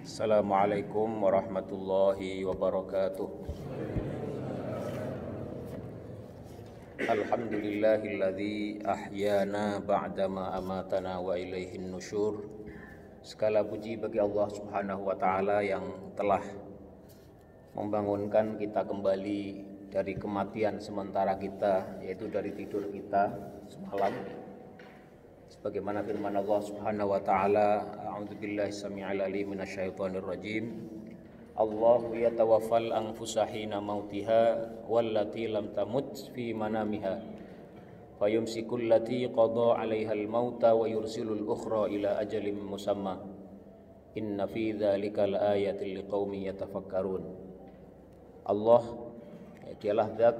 Assalamualaikum warahmatullahi wabarakatuh. Alhamdulillahilladzi ahyana ba'dama amatana wa ilaihin nusyur. Segala puji bagi Allah Subhanahu wa taala yang telah membangunkan kita kembali dari kematian sementara kita, yaitu dari tidur kita semalam. Sebagaimana firman Allah Subhanahu wa taala, a'udzubillahi samii'il 'aliim minasyaitonir rajim. Allahu yatawaffal anfusa hina mautiha wallati lam tamut fi manamiha. Fayumsikul lati qada 'alaihal mauta wa yursilul ukhra ila ajalin musamma. Inna fi dzalika laayatil liqaumin yatafakkarun. Allah, dialah zat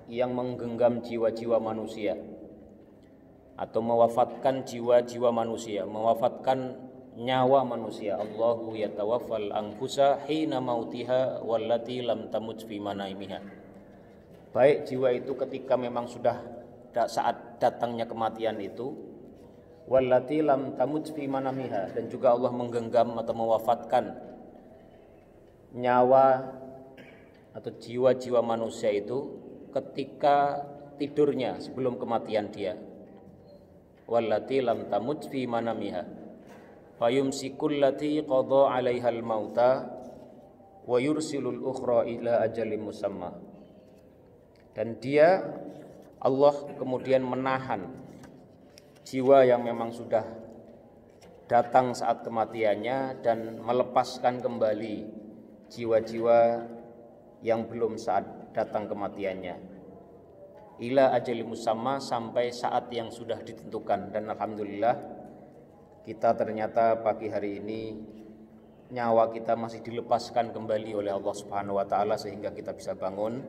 yang menggenggam jiwa-jiwa manusia atau mewafatkan jiwa-jiwa manusia, mewafatkan nyawa manusia. Allahu yatawaffal anfusa hina mautiha wallati lam tamut fi manaimiha. Baik jiwa itu ketika memang sudah saat datangnya kematian itu, wallati lam tamut fi manamiha, dan juga Allah menggenggam atau mewafatkan nyawa atau jiwa-jiwa manusia itu ketika tidurnya sebelum kematian dia. Wallati lam tamut fi manamiha fayumsikul lati qada 'alaihal mauta wa yursilul ukhra ila ajalin musamma. Dan dia, Allah, kemudian menahan jiwa yang memang sudah datang saat kematiannya dan melepaskan kembali jiwa-jiwa yang belum saat datang kematiannya, ila ajali musamma, sampai saat yang sudah ditentukan. Dan alhamdulillah kita ternyata pagi hari ini nyawa kita masih dilepaskan kembali oleh Allah Subhanahu wa taala sehingga kita bisa bangun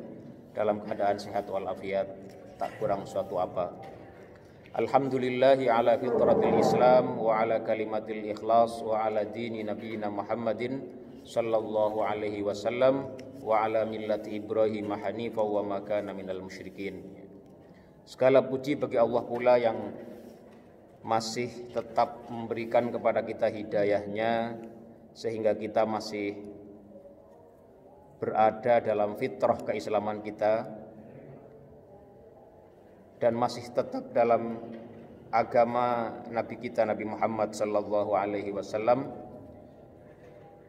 dalam keadaan sehat walafiat, tak kurang suatu apa. Alhamdulillahi ala fitratil Islam wa ala kalimatil ikhlas wa ala dini nabiyina Muhammadin sallallahu alaihi wasallam wa ala millati Ibrahim hanifa wa ma kana minal musyrikin. Segala puji bagi Allah pula yang masih tetap memberikan kepada kita hidayahnya sehingga kita masih berada dalam fitrah keislaman kita dan masih tetap dalam agama Nabi kita Nabi Muhammad sallallahu alaihi wasallam.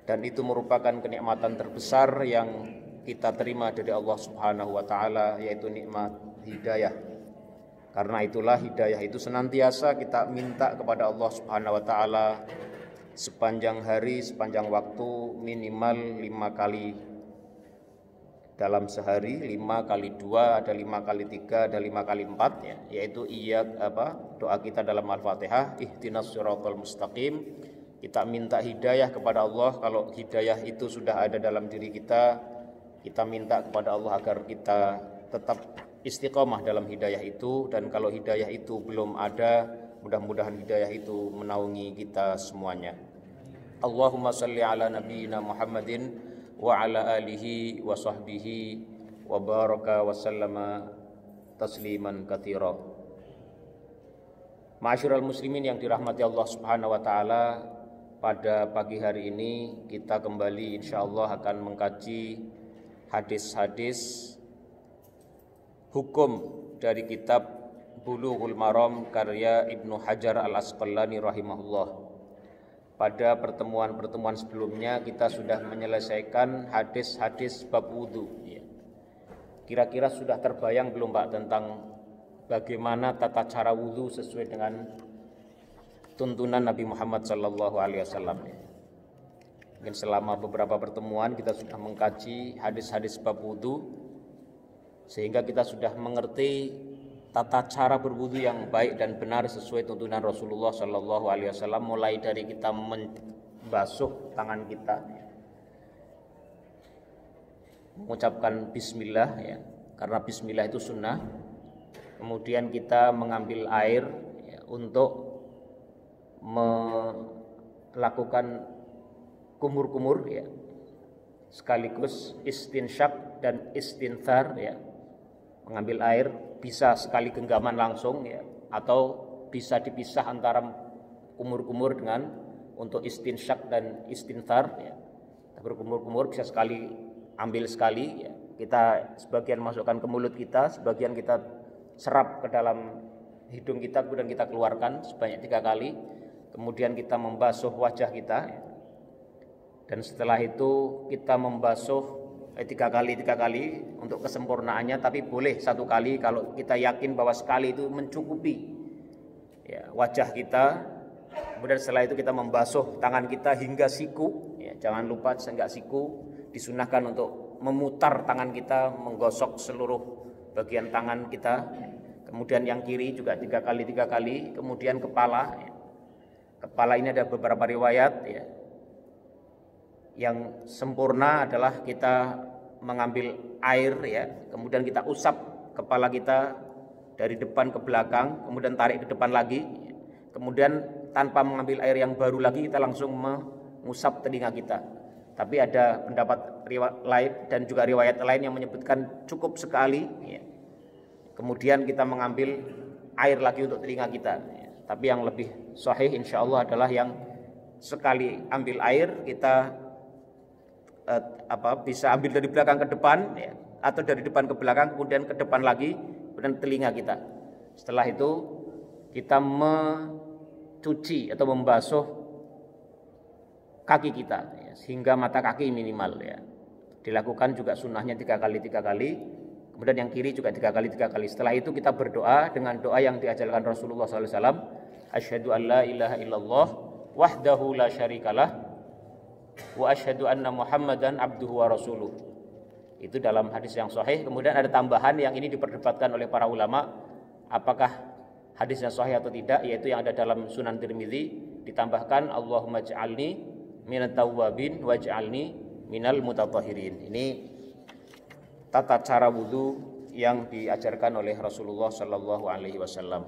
Dan itu merupakan kenikmatan terbesar yang kita terima dari Allah Subhanahu wa taala, yaitu nikmat hidayah. Karena itulah hidayah itu senantiasa kita minta kepada Allah Subhanahu wa taala sepanjang hari, sepanjang waktu, minimal 5 kali dalam sehari, 5 kali 2, ada 5 kali 3, ada 5 kali 4 ya, yaitu doa kita dalam Al-Fatihah, ihdinas siratal mustaqim. Kita minta hidayah kepada Allah. Kalau hidayah itu sudah ada dalam diri kita, kita minta kepada Allah agar kita tetap istiqomah dalam hidayah itu. Dan kalau hidayah itu belum ada, mudah-mudahan hidayah itu menaungi kita semuanya. Allahumma salli ala nabiyyina Muhammadin wa ala alihi wa sahbihi wa baraka wa sallama tasliman katsira. Ma'asyiral muslimin yang dirahmati Allah Subhanahu wa taala, pada pagi hari ini kita kembali insyaallah akan mengkaji hadis-hadis hukum dari kitab Bulughul Maram karya Ibnu Hajar Al-Asqalani rahimahullah. Pada pertemuan-pertemuan sebelumnya kita sudah menyelesaikan hadis-hadis bab wudu. Kira-kira sudah terbayang belum Pak tentang bagaimana tata cara wudu sesuai dengan tuntunan Nabi Muhammad sallallahu alaihi wasallam. Mungkin selama beberapa pertemuan kita sudah mengkaji hadis-hadis bab wudu sehingga kita sudah mengerti tata cara berwudu yang baik dan benar sesuai tuntunan Rasulullah sallallahu alaihi wasallam, mulai dari kita membasuh tangan kita, mengucapkan bismillah ya, karena bismillah itu sunnah. Kemudian kita mengambil air ya, untuk melakukan kumur-kumur ya, sekaligus istinsyak dan istinthar ya, mengambil air bisa sekali genggaman langsung ya, atau bisa dipisah antara kumur-kumur dengan untuk istinsyak dan istinthar ya. Berkumur-kumur bisa sekali ambil sekali ya. Kita sebagian masukkan ke mulut kita, sebagian kita serap ke dalam hidung kita, kemudian kita keluarkan sebanyak 3 kali. Kemudian kita membasuh wajah kita ya. Dan setelah itu kita membasuh 3 kali untuk kesempurnaannya, tapi boleh 1 kali kalau kita yakin bahwa sekali itu mencukupi ya, wajah kita. Kemudian setelah itu kita membasuh tangan kita hingga siku ya, jangan lupa sehingga siku. Disunahkan untuk memutar tangan kita, menggosok seluruh bagian tangan kita. Kemudian yang kiri juga 3 kali. Kemudian kepala ya. Kepala ini ada beberapa riwayat ya. Yang sempurna adalah kita mengambil air ya, kemudian kita usap kepala kita dari depan ke belakang, kemudian tarik ke depan lagi. Kemudian tanpa mengambil air yang baru lagi kita langsung mengusap telinga kita. Tapi ada pendapat riwayat lain dan juga riwayat lain yang menyebutkan cukup sekali ya. Kemudian kita mengambil air lagi untuk telinga kita ya. Tapi yang lebih sahih insyaallah adalah yang sekali ambil air kita bisa ambil dari belakang ke depan ya, atau dari depan ke belakang kemudian ke depan lagi, kemudian telinga kita. Setelah itu kita mencuci atau membasuh kaki kita ya, sehingga mata kaki minimal ya. Dilakukan juga sunnahnya 3 kali. Kemudian yang kiri juga 3 kali. Setelah itu kita berdoa dengan doa yang diajarkan Rasulullah SAW. Asyhadu an la ilaha illallah wahdahu la syarikalah wa asyhadu anna Muhammadan abduhu wa rasuluh. Itu dalam hadis yang sahih. Kemudian ada tambahan yang ini diperdebatkan oleh para ulama, apakah hadisnya sahih atau tidak, yaitu yang ada dalam Sunan Tirmidzi, ditambahkan Allahumma ja'alni minat tawwabin waj'alni minal mutatahhirin. Ini tata cara wudu yang diajarkan oleh Rasulullah sallallahu alaihi wasallam.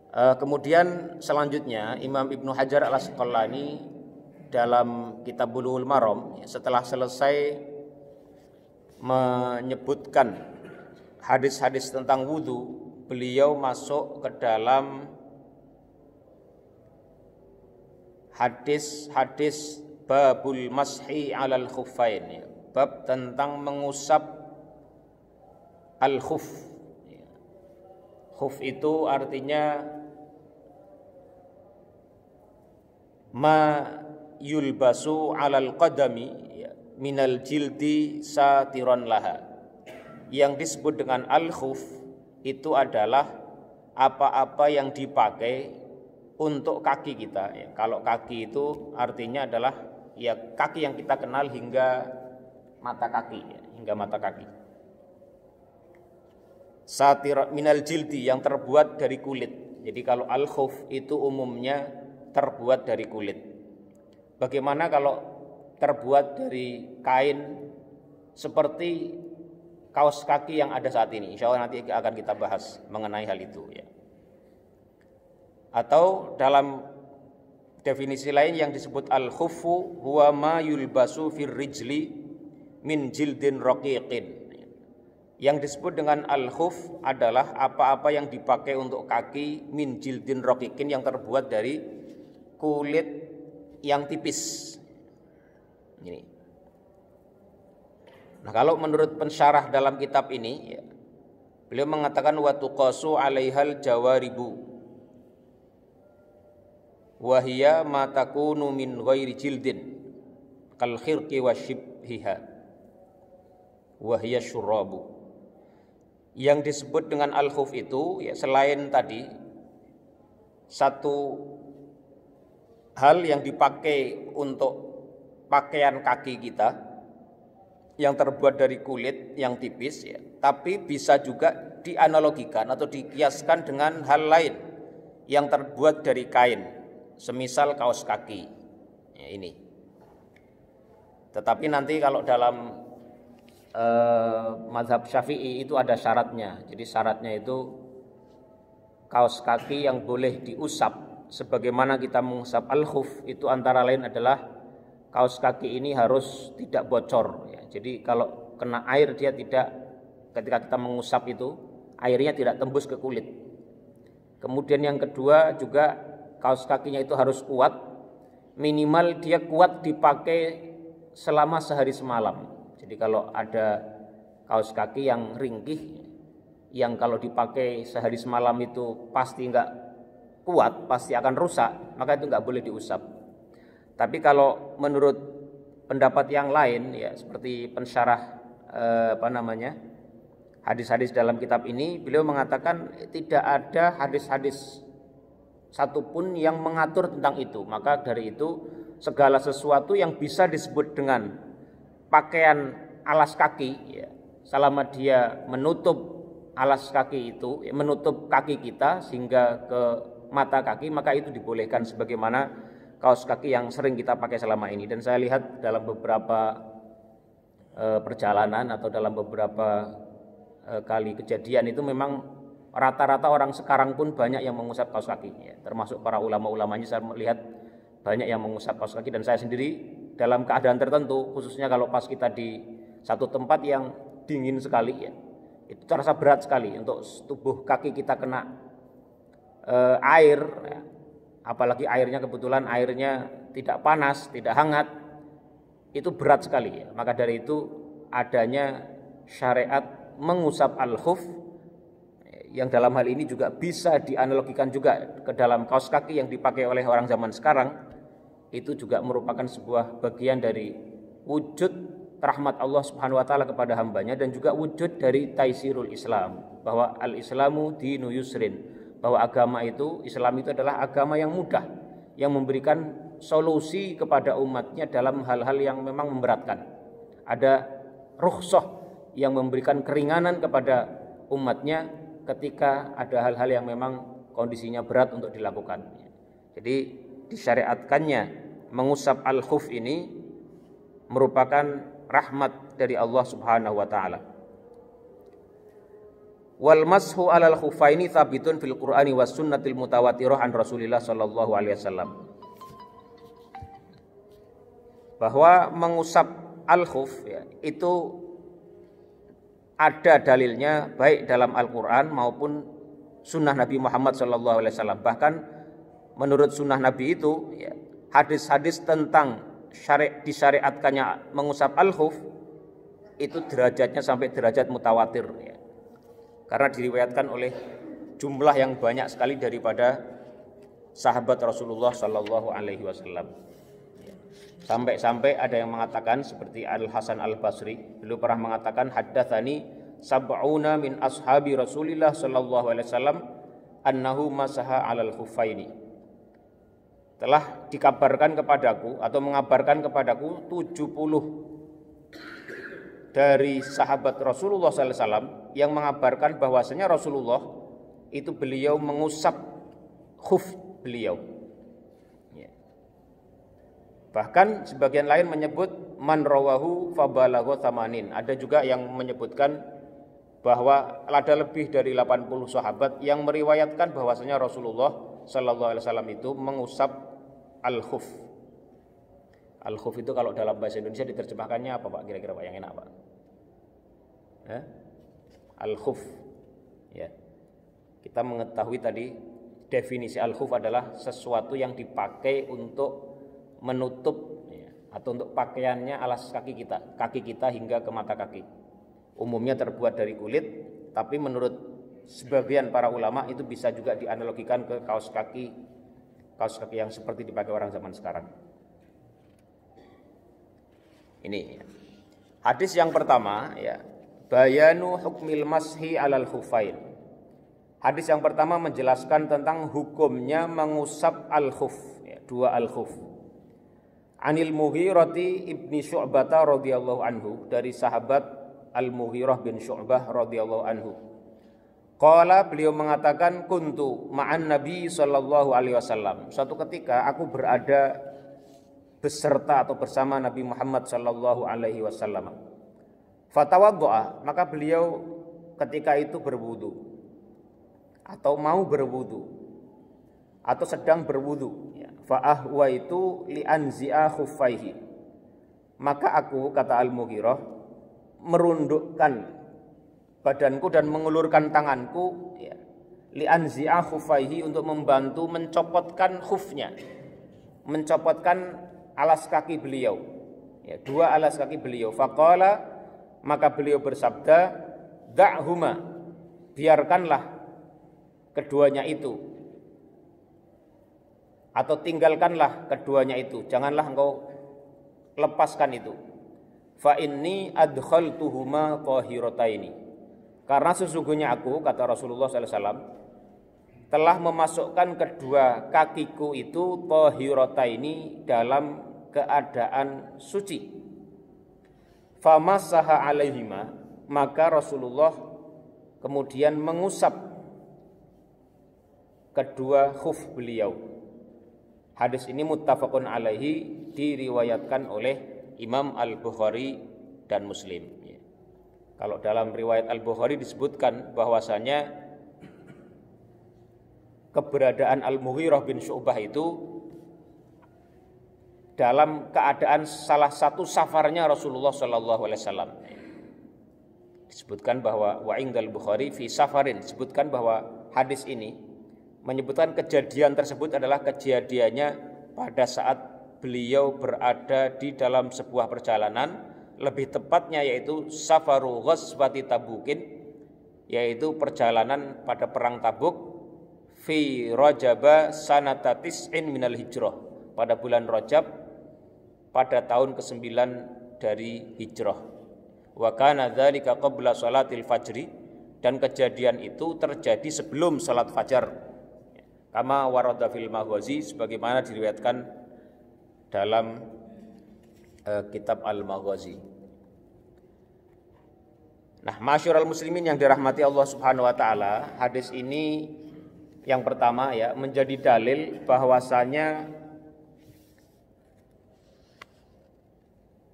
Kemudian selanjutnya Imam Ibnu Hajar Al-Asqalani dalam kitab Bulughul Maram setelah selesai menyebutkan hadis-hadis tentang wudu, beliau masuk ke dalam hadis-hadis babul mashi alal khuffain, bab tentang mengusap al-khuf. Khuf itu artinya ma yulbasu alal qadami minal jildi satiron laha. Yang disebut dengan al-khuf itu adalah apa-apa yang dipakai untuk kaki kita ya. Kalau kaki itu artinya adalah ya kaki yang kita kenal hingga mata kaki ya, hingga mata kaki. Satir minal jildi yang terbuat dari kulit. Jadi kalau al-khuf itu umumnya terbuat dari kulit. Bagaimana kalau terbuat dari kain seperti kaos kaki yang ada saat ini? Insya Allah nanti akan kita bahas mengenai hal itu ya. Atau dalam definisi lain yang disebut al-khuffu huwa ma yulbasu fir rijli min jildin raqiqin. Yang disebut dengan al-khuf adalah apa-apa yang dipakai untuk kaki min jildin raqiqin, yang terbuat dari kulit yang tipis. Ini. Nah, kalau menurut pensyarah dalam kitab ini ya, beliau mengatakan wa tuqasu 'alaihal jawaribu wa hiya ma takunu min ghairi jildin kal khirqi wa shibhiha wa hiya syurabu. Yang disebut dengan al-khuf itu ya, selain tadi satu hal yang dipakai untuk pakaian kaki kita yang terbuat dari kulit yang tipis ya, tapi bisa juga dianalogikan atau dikiaskan dengan hal lain yang terbuat dari kain, semisal kaos kaki ya, ini. Tetapi nanti kalau dalam mazhab Syafi'i itu ada syaratnya. Jadi syaratnya itu kaos kaki yang boleh diusap sebagaimana kita mengusap al-khuf itu antara lain adalah kaos kaki ini harus tidak bocor ya. Jadi kalau kena air dia tidak, ketika kita mengusap itu airnya tidak tembus ke kulit. Kemudian yang kedua juga kaos kakinya itu harus kuat, minimal dia kuat dipakai selama sehari semalam. Jadi kalau ada kaos kaki yang ringkih, yang kalau dipakai sehari semalam itu pasti nggak kuat, pasti akan rusak, maka itu nggak boleh diusap. Tapi kalau menurut pendapat yang lain, ya seperti pensyarah hadis-hadis dalam kitab ini, beliau mengatakan tidak ada hadis-hadis satupun yang mengatur tentang itu. Maka dari itu segala sesuatu yang bisa disebut dengan pakaian alas kaki, ya, selama dia menutup alas kaki itu, ya, menutup kaki kita sehingga ke mata kaki, maka itu dibolehkan sebagaimana kaos kaki yang sering kita pakai selama ini. Dan saya lihat dalam beberapa perjalanan atau dalam beberapa kali kejadian itu memang rata-rata orang sekarang pun banyak yang mengusap kaos kaki, ya, termasuk para ulama-ulamanya. Saya melihat banyak yang mengusap kaos kaki, dan saya sendiri dalam keadaan tertentu, khususnya kalau pas kita di satu tempat yang dingin sekali, ya, itu terasa berat sekali untuk tubuh kaki kita kena air, ya, apalagi airnya kebetulan airnya tidak panas, tidak hangat, itu berat sekali, ya. Maka dari itu adanya syariat mengusap al-khuf, yang dalam hal ini juga bisa dianalogikan juga ke dalam kaos kaki yang dipakai oleh orang zaman sekarang. Itu juga merupakan sebuah bagian dari wujud rahmat Allah Subhanahu wa taala kepada hambanya, dan juga wujud dari taisirul Islam, bahwa al-Islamu dinu yusrin, bahwa agama itu, Islam itu adalah agama yang mudah, yang memberikan solusi kepada umatnya dalam hal-hal yang memang memberatkan. Ada rukhsah yang memberikan keringanan kepada umatnya ketika ada hal-hal yang memang kondisinya berat untuk dilakukan. Jadi disyariatkannya mengusap al-khuf ini merupakan rahmat dari Allah Subhanahu wa taala. Wal mashu 'alal khufaini tsabitun fil Qur'ani was sunnatil mutawatirah an Rasulillah sallallahu alaihi wasallam. Bahwa mengusap al-khuf, ya, itu ada dalilnya baik dalam Al-Quran maupun sunnah Nabi Muhammad SAW. Bahkan menurut sunnah Nabi itu, ya, hadis-hadis tentang disyariatkannya mengusap al-khuf itu derajatnya sampai derajat mutawatir, ya. Karena diriwayatkan oleh jumlah yang banyak sekali daripada sahabat Rasulullah SAW. Sampai-sampai ada yang mengatakan seperti Al-Hasan Al-Basri, beliau pernah mengatakan, haddatsani sab'una min ashabi Rasulillah sallallahu alaihi wasallam annahu masaha 'alal khuffaini. Telah dikabarkan kepadaku atau mengabarkan kepadaku 70 dari sahabat Rasulullah sallallahu alaihi wasallam yang mengabarkan bahwasanya Rasulullah itu beliau mengusap khuf beliau. Bahkan sebagian lain menyebut man rawahu fabalagha tsamanin. Ada juga yang menyebutkan bahwa ada lebih dari 80 sahabat yang meriwayatkan bahwasanya Rasulullah sallallahu alaihi wasallam itu mengusap al-khuf. Al-khuf itu kalau dalam bahasa Indonesia diterjemahkannya apa, Pak? Kira-kira Pak yang enak, Pak? Al-khuf. Ya. Kita mengetahui tadi definisi al-khuf adalah sesuatu yang dipakai untuk menutup, ya, atau untuk pakaiannya alas kaki kita hingga ke mata kaki. Umumnya terbuat dari kulit, tapi menurut sebagian para ulama itu bisa juga dianalogikan ke kaos kaki yang seperti dipakai orang zaman sekarang. Ini hadis yang pertama, ya, bayanu hukmil mashi alal khufain. Hadis yang pertama menjelaskan tentang hukumnya mengusap al-khuf, ya, dua al-khuf. Anil Mughirati ibni Syu'bah radhiyallahu anhu, dari sahabat Al-Mughirah bin Syu'bah radhiyallahu anhu. Qala, beliau mengatakan, kuntu ma'an Nabi sallallahu alaihi wasallam. Suatu ketika aku berada beserta atau bersama Nabi Muhammad sallallahu alaihi wasallam. Fatawaddo'a, maka beliau ketika itu berwudu atau mau berwudu atau sedang berwudu, ya. Fa'ahwa itu li'anzi'a khuffaihi, maka aku, kata Al-Mughirah, merundukkan badanku dan mengulurkan tanganku, ya, li anzi'a khufaihi, untuk membantu mencopotkan khufnya, mencopotkan alas kaki beliau, ya, dua alas kaki beliau. Faqala, maka beliau bersabda, da'huma, biarkanlah keduanya itu, atau tinggalkanlah keduanya itu, janganlah engkau lepaskan itu. Fa inni adkhaltuhuma tahirataini, karena sesungguhnya aku, kata Rasulullah SAW, telah memasukkan kedua kakiku itu tahirataini, dalam keadaan suci. Famassaha alaihima, maka Rasulullah kemudian mengusap kedua khuf beliau. Hadis ini muttafaqun alaihi, diriwayatkan oleh Imam Al-Bukhari dan Muslim. Kalau dalam riwayat Al-Bukhari disebutkan bahwasanya keberadaan Al-Mughirah bin Syu'bah itu dalam keadaan salah satu safarnya Rasulullah SAW. Disebutkan bahwa wa indal Bukhari fi safarin, disebutkan bahwa hadis ini menyebutkan kejadian tersebut adalah kejadiannya pada saat beliau berada di dalam sebuah perjalanan, lebih tepatnya yaitu safaru ghazwati Tabukin, yaitu perjalanan pada perang Tabuk, fi Rajaba sanata tis'in minal hijrah, pada bulan Rajab pada tahun ke-9 dari hijrah. Wa kana dzalika qabla salatil fajri, dan kejadian itu terjadi sebelum salat fajar. Kama warada fil Maghazi, sebagaimana diriwayatkan dalam kitab Al-Maghazi. Nah, masyarul muslimin yang dirahmati Allah Subhanahu wa taala, hadis ini yang pertama ya menjadi dalil bahwasanya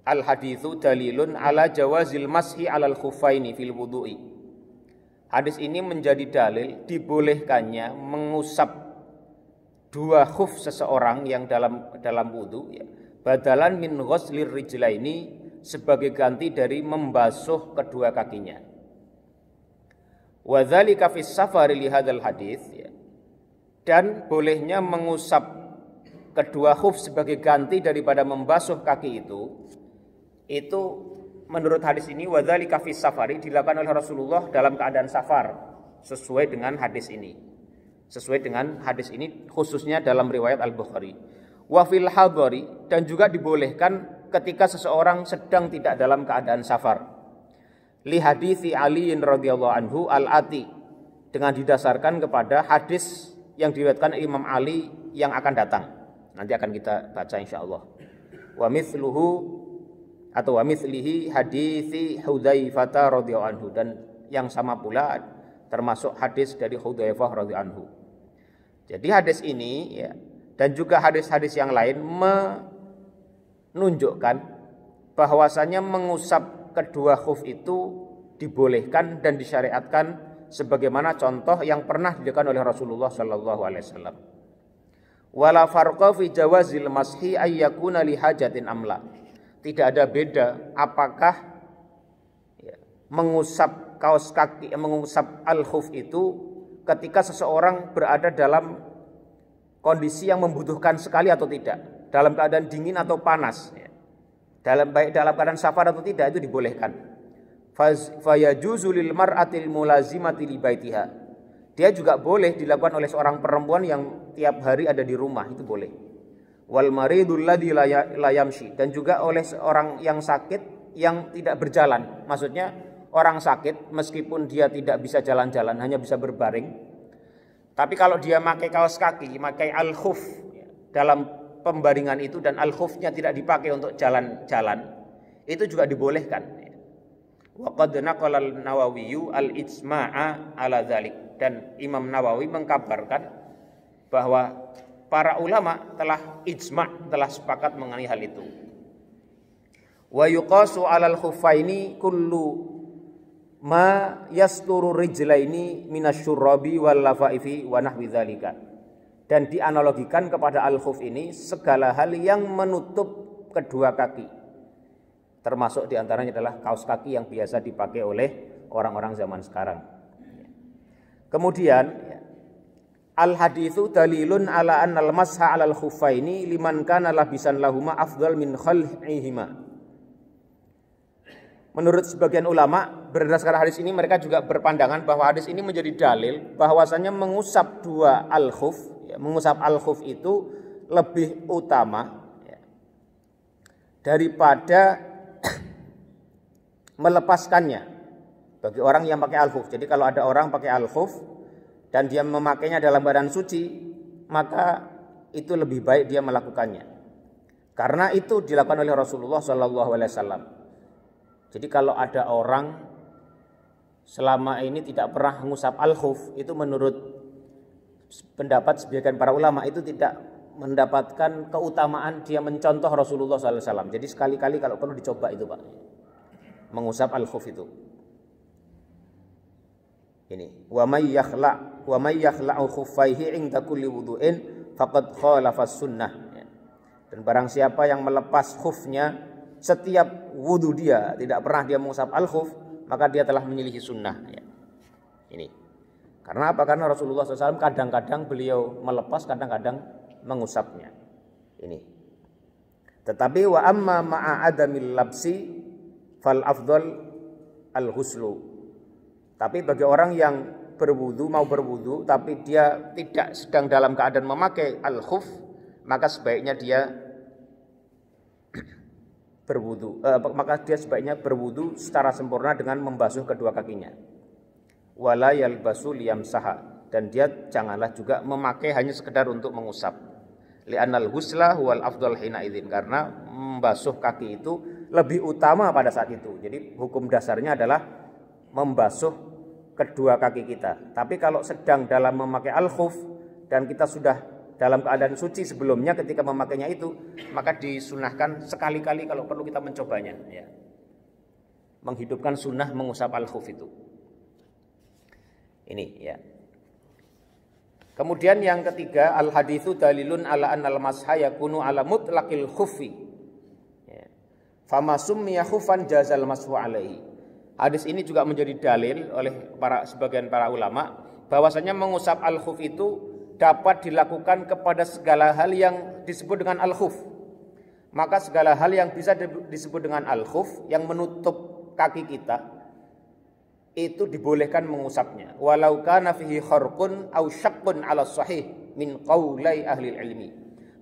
al-haditsu dalilun ala jawazil mashi alal khuffaini fil wudu'i. Hadis ini menjadi dalil dibolehkannya mengusap dua khuf seseorang yang dalam wudu, ya, badalan min ghuslir rijlaini, sebagai ganti dari membasuh kedua kakinya. Wa dzalika fis safari li hadzal hadis, ya. Dan bolehnya mengusap kedua khuf sebagai ganti daripada membasuh kaki itu menurut hadis ini wa dzalika fis safari, dilakukan oleh Rasulullah dalam keadaan safar, sesuai dengan hadis ini. Sesuai dengan hadis ini khususnya dalam riwayat Al-Bukhari. Wa fil hadari, dan juga dibolehkan ketika seseorang sedang tidak dalam keadaan safar. Li hadits Ali radhiyallahu anhu al-ati, dengan didasarkan kepada hadis yang diriwayatkan Imam Ali yang akan datang. Nanti akan kita baca insyaallah. Wa mithluhu atau wa mithlihi hadits Hudzaifah radhiyallahu anhu, dan yang sama pula termasuk hadis dari Hudzaifah radhiyallahu anhu. Jadi hadis ini, ya, dan juga hadis-hadis yang lain menunjukkan bahwasanya mengusap kedua khuf itu dibolehkan dan disyariatkan sebagaimana contoh yang pernah dilakukan oleh Rasulullah sallallahu alaihi wasallam. Wala farqa fi jawazil mashi ay yakuna li hajatin amla. Tidak ada beda apakah, ya, mengusap kaos kaki, mengusap al-khuf itu ketika seseorang berada dalam kondisi yang membutuhkan sekali atau tidak, dalam keadaan dingin atau panas, ya. Baik dalam keadaan safar atau tidak, itu dibolehkan. Fayajuzu lil mar'atil mulazimati li baitiha. Dia juga boleh dilakukan oleh seorang perempuan yang tiap hari ada di rumah, itu boleh. Wal maridul ladzi la yamshi, dan juga oleh seorang yang sakit yang tidak berjalan. Maksudnya orang sakit meskipun dia tidak bisa jalan-jalan, hanya bisa berbaring. Tapi kalau dia pakai kaos kaki, pakai al-khuf dalam pembaringan itu, dan al-khufnya tidak dipakai untuk jalan-jalan, itu juga dibolehkan. Wa qad naqala an-Nawawi al-ijma'a ala dzalik, dan Imam Nawawi mengkabarkan bahwa para ulama telah ijma', telah sepakat mengenai hal itu. Wa yuqasu 'alal khuffaini kullu ma yasturu rijlaini minasyurrabi wal lafaifi wa nahwi dzalika. Dan dianalogikan kepada al-khuf ini segala hal yang menutup kedua kaki. Termasuk diantaranya adalah kaos kaki yang biasa dipakai oleh orang-orang zaman sekarang. Kemudian Al haditsu dalilun ala annal masha 'alal khuffaini liman kana labisan lahuma afdal min khal'ihima. Menurut sebagian ulama, berdasarkan hadis ini mereka juga berpandangan bahwa hadis ini menjadi dalil bahwasanya mengusap dua al-khuf, ya, mengusap al-khuf itu lebih utama, ya, daripada melepaskannya bagi orang yang pakai al-khuf. Jadi kalau ada orang pakai al-khuf dan dia memakainya dalam keadaan suci, maka itu lebih baik dia melakukannya. Karena itu dilakukan oleh Rasulullah SAW. Jadi kalau ada orang selama ini tidak pernah mengusap al-khuf, itu menurut pendapat sebagian para ulama itu tidak mendapatkan keutamaan dia mencontoh Rasulullah SAW. Jadi sekali-kali kalau perlu dicoba itu Pak, mengusap al-khuf itu. Ini wa may yakhla'u khuffaihi 'inda kulli wudu'in faqad khalafa sunnah. Dan barang siapa yang melepas khufnya setiap wudu dia, tidak pernah dia mengusap al-khuf, maka dia telah menyelisihi sunnah, ya. Ini karena apa? Karena Rasulullah SAW kadang-kadang beliau melepas, kadang-kadang mengusapnya. Ini. Tetapi wa amma ma'a adamil labsi fal afdal al-huslu. Tapi bagi orang yang mau berwudu tapi dia tidak sedang dalam keadaan memakai al-khuf, maka sebaiknya dia berwudu secara sempurna dengan membasuh kedua kakinya. Wala yalbasu liyamsaha, dan dia janganlah juga memakai hanya sekedar untuk mengusap. Li'annal husla huwal afdal hina idzin, karena membasuh kaki itu lebih utama pada saat itu. Jadi hukum dasarnya adalah membasuh kedua kaki kita. Tapi kalau sedang dalam memakai al-khuf dan kita sudah dalam keadaan suci sebelumnya ketika memakainya itu, maka disunahkan sekali-kali kalau perlu kita mencobanya, ya. Menghidupkan sunnah mengusap al-khuf itu. Ini, ya. Kemudian yang ketiga, al-haditsu dalilun ala annal masha yakunu ala mutlaqil khuffi. Ya. Fama summiya khuffan jazal mashu alaihi. Hadis ini juga menjadi dalil oleh sebagian para ulama bahwasanya mengusap al-khuf itu dapat dilakukan kepada segala hal yang disebut dengan al-khuf. Maka segala hal yang bisa disebut dengan al-khuf yang menutup kaki kita itu dibolehkan mengusapnya. Walau kana fihi kharqun aw syaqqun 'ala sahih min qaulai ahli ilmi.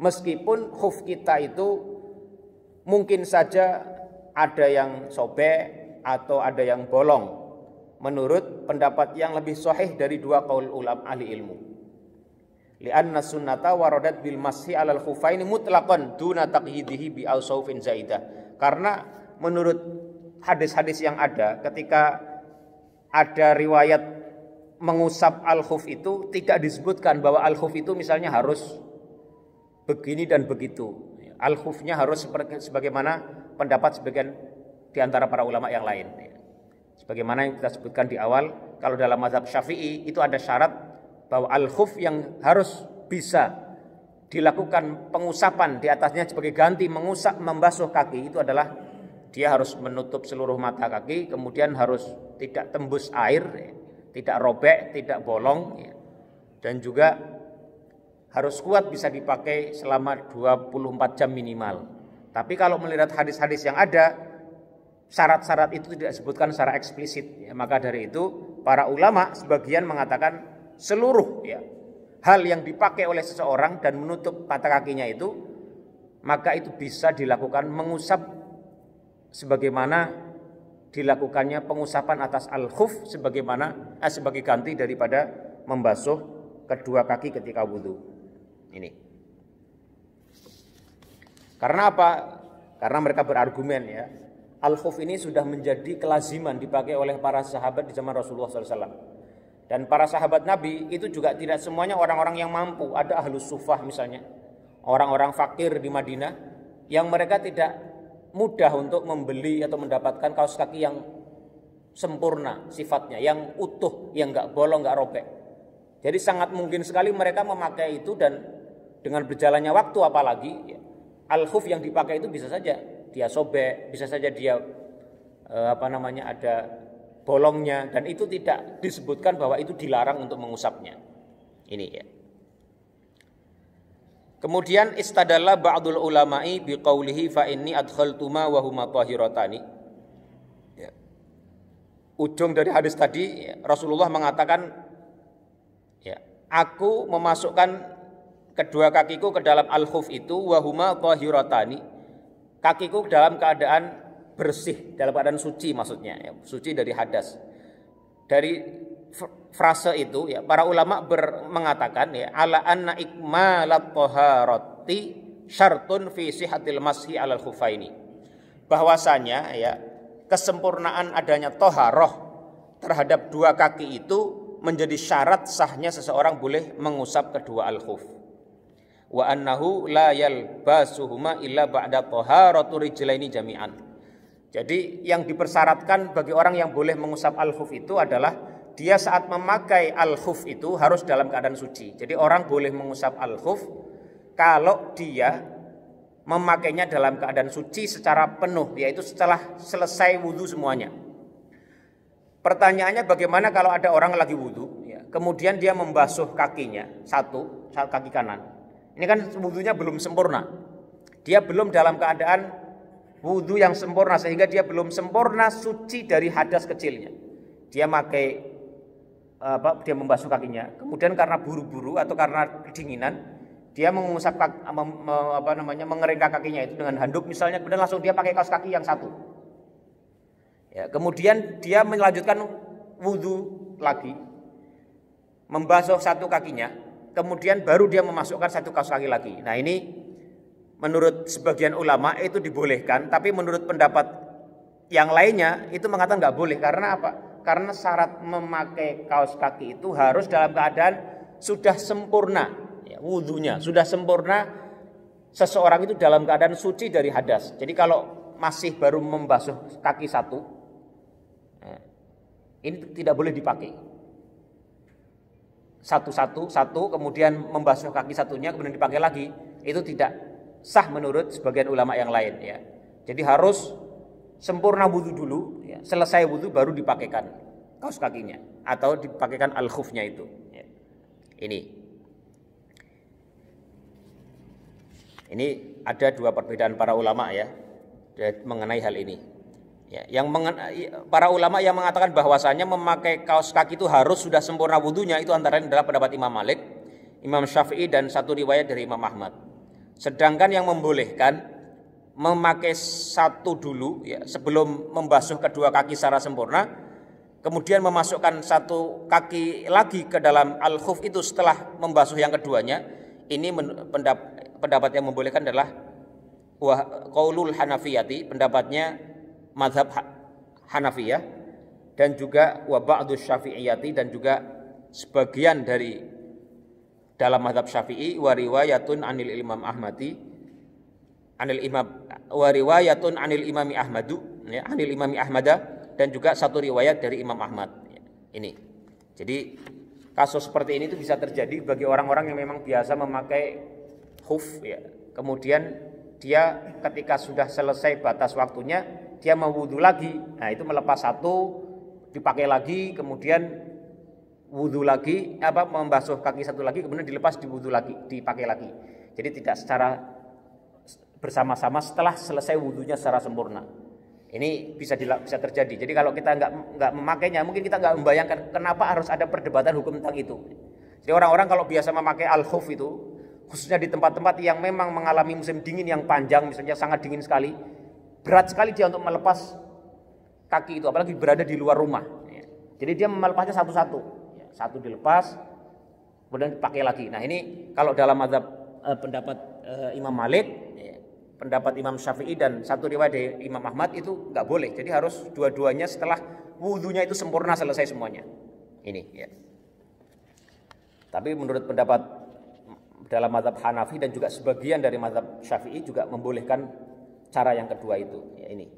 Meskipun khuf kita itu mungkin saja ada yang sobek atau ada yang bolong, menurut pendapat yang lebih sahih dari dua qaul ulama ahli ilmu. Li'anna sunnata waradat bil mashi 'alal khuffaini mutlaqan duna taqyidihi bi awsaufin zaidah. Karena menurut hadis-hadis yang ada, ketika ada riwayat mengusap al-khuf itu tidak disebutkan bahwa al-khuf itu misalnya harus begini dan begitu. Al-khufnya harus sebagaimana pendapat sebagian di antara para ulama yang lain. Sebagaimana yang kita sebutkan di awal, kalau dalam mazhab Syafi'i itu ada syarat bahwa al-khuf yang harus bisa dilakukan pengusapan di atasnya sebagai ganti membasuh kaki itu adalah dia harus menutup seluruh mata kaki, kemudian harus tidak tembus air, tidak robek, tidak bolong, dan juga harus kuat, bisa dipakai selama 24 jam minimal. Tapi kalau melihat hadis-hadis yang ada, syarat-syarat itu tidak disebutkan secara eksplisit, ya. Maka dari itu para ulama sebagian mengatakan seluruh, ya, hal yang dipakai oleh seseorang dan menutup mata kakinya itu, maka itu bisa dilakukan mengusap sebagaimana dilakukannya pengusapan atas al-khuf sebagai ganti daripada membasuh kedua kaki ketika wudu. Ini. Karena apa? Karena mereka berargumen, ya, al-khuf ini sudah menjadi kelaziman dipakai oleh para sahabat di zaman Rasulullah SAW. Dan para sahabat Nabi itu juga tidak semuanya orang-orang yang mampu. Ada ahlus sufah misalnya, orang-orang fakir di Madinah yang mereka tidak mudah untuk membeli atau mendapatkan kaos kaki yang sempurna sifatnya, yang utuh, yang enggak bolong, enggak robek. Jadi sangat mungkin sekali mereka memakai itu, dan dengan berjalannya waktu apalagi, ya, al-khuf yang dipakai itu bisa saja dia sobek, bisa saja dia ada bolongnya, dan itu tidak disebutkan bahwa itu dilarang untuk mengusapnya. Ini, ya. Kemudian istadalla ba'dul ulama'i biqaulihi fa inni adkhaltuma wa huma tahiratani. Ya. Ujung dari hadis tadi Rasulullah mengatakan, ya, aku memasukkan kedua kakiku ke dalam al-khuf itu wa huma tahiratani. Kakiku dalam keadaan bersih, dalam keadaan suci maksudnya, ya, suci dari hadas. Dari frase itu ya para ulama mengatakan ya ala anna ikmalat taharati syartun fi sihhatil mashi alal khufaini, bahwasanya ya kesempurnaan adanya toharoh terhadap dua kaki itu menjadi syarat sahnya seseorang boleh mengusap kedua al-khuf. Wa annahu la yalbasuhuma illa ba'da taharatu rijlaini jami'an. Jadi yang dipersyaratkan bagi orang yang boleh mengusap al-khuf itu adalah dia saat memakai al-khuf itu harus dalam keadaan suci. Jadi orang boleh mengusap al-khuf kalau dia memakainya dalam keadaan suci secara penuh, yaitu setelah selesai wudhu semuanya. Pertanyaannya bagaimana kalau ada orang lagi wudhu, ya, kemudian dia membasuh kakinya, satu kaki kanan. Ini kan wudhunya belum sempurna. Dia belum dalam keadaan wudhu yang sempurna, sehingga dia belum sempurna suci dari hadas kecilnya. Dia dia membasuh kakinya, kemudian karena buru-buru atau karena kedinginan dia mengusap mengeringkan kakinya itu dengan handuk misalnya, kemudian langsung dia pakai kaos kaki yang satu. Ya, kemudian dia melanjutkan wudhu lagi, membasuh satu kakinya, kemudian baru dia memasukkan satu kaos kaki lagi. Nah ini menurut sebagian ulama itu dibolehkan, tapi menurut pendapat yang lainnya itu mengatakan nggak boleh. Karena apa? Karena syarat memakai kaos kaki itu harus dalam keadaan sudah sempurna, ya, wudhunya sudah sempurna, seseorang itu dalam keadaan suci dari hadas. Jadi kalau masih baru membasuh kaki satu, ini tidak boleh dipakai. Satu, kemudian membasuh kaki satunya, kemudian dipakai lagi, itu tidak sah menurut sebagian ulama yang lain. Ya. Jadi harus sempurna wudhu dulu, ya. Selesai wudhu baru dipakaikan kaos kakinya atau dipakaikan al-khufnya itu. Ya. Ini ada dua perbedaan para ulama ya mengenai hal ini. Ya, para ulama yang mengatakan bahwasanya memakai kaos kaki itu harus sudah sempurna wudhunya itu antara lain adalah pendapat Imam Malik, Imam Syafi'i dan satu riwayat dari Imam Ahmad. Sedangkan yang membolehkan memakai satu dulu ya, sebelum membasuh kedua kaki secara sempurna, kemudian memasukkan satu kaki lagi ke dalam al-khuf itu setelah membasuh yang keduanya. Ini pendapat yang membolehkan adalah qaulul Hanafiyati, pendapatnya mazhab Hanafiyah, dan juga wa ba'dus Syafi'iyati, dan juga sebagian dari dalam mazhab Syafi'i, wa riwayatun anil Imam Ahmadi wa riwayatun anil Imami Ahmadu, ya, anil Imami Ahmada, dan juga satu riwayat dari Imam Ahmad. Ini. Jadi kasus seperti ini itu bisa terjadi bagi orang-orang yang memang biasa memakai khuf ya. Kemudian dia ketika sudah selesai batas waktunya, dia mau wudhu lagi. Nah, itu melepas satu, dipakai lagi, kemudian wudhu lagi, membasuh kaki satu lagi, kemudian dilepas, diwudhu lagi, dipakai lagi. Jadi tidak secara bersama-sama setelah selesai wudhunya secara sempurna. Ini bisa terjadi. Jadi kalau kita nggak memakainya, mungkin kita nggak membayangkan kenapa harus ada perdebatan hukum tentang itu. Jadi orang-orang kalau biasa memakai al-khuf itu, khususnya di tempat-tempat yang memang mengalami musim dingin yang panjang, misalnya sangat dingin sekali, berat sekali dia untuk melepas kaki itu, apalagi berada di luar rumah. Jadi dia melepasnya satu-satu, satu dilepas, kemudian dipakai lagi. Nah ini kalau dalam mazhab pendapat Imam Malik, pendapat Imam Syafi'i, dan satu riwayat dari Imam Ahmad itu nggak boleh. Jadi harus dua-duanya setelah wudhunya itu sempurna, selesai semuanya. Ini ya. Tapi menurut pendapat dalam mazhab Hanafi dan juga sebagian dari mazhab Syafi'i juga membolehkan cara yang kedua itu. Ya, ini.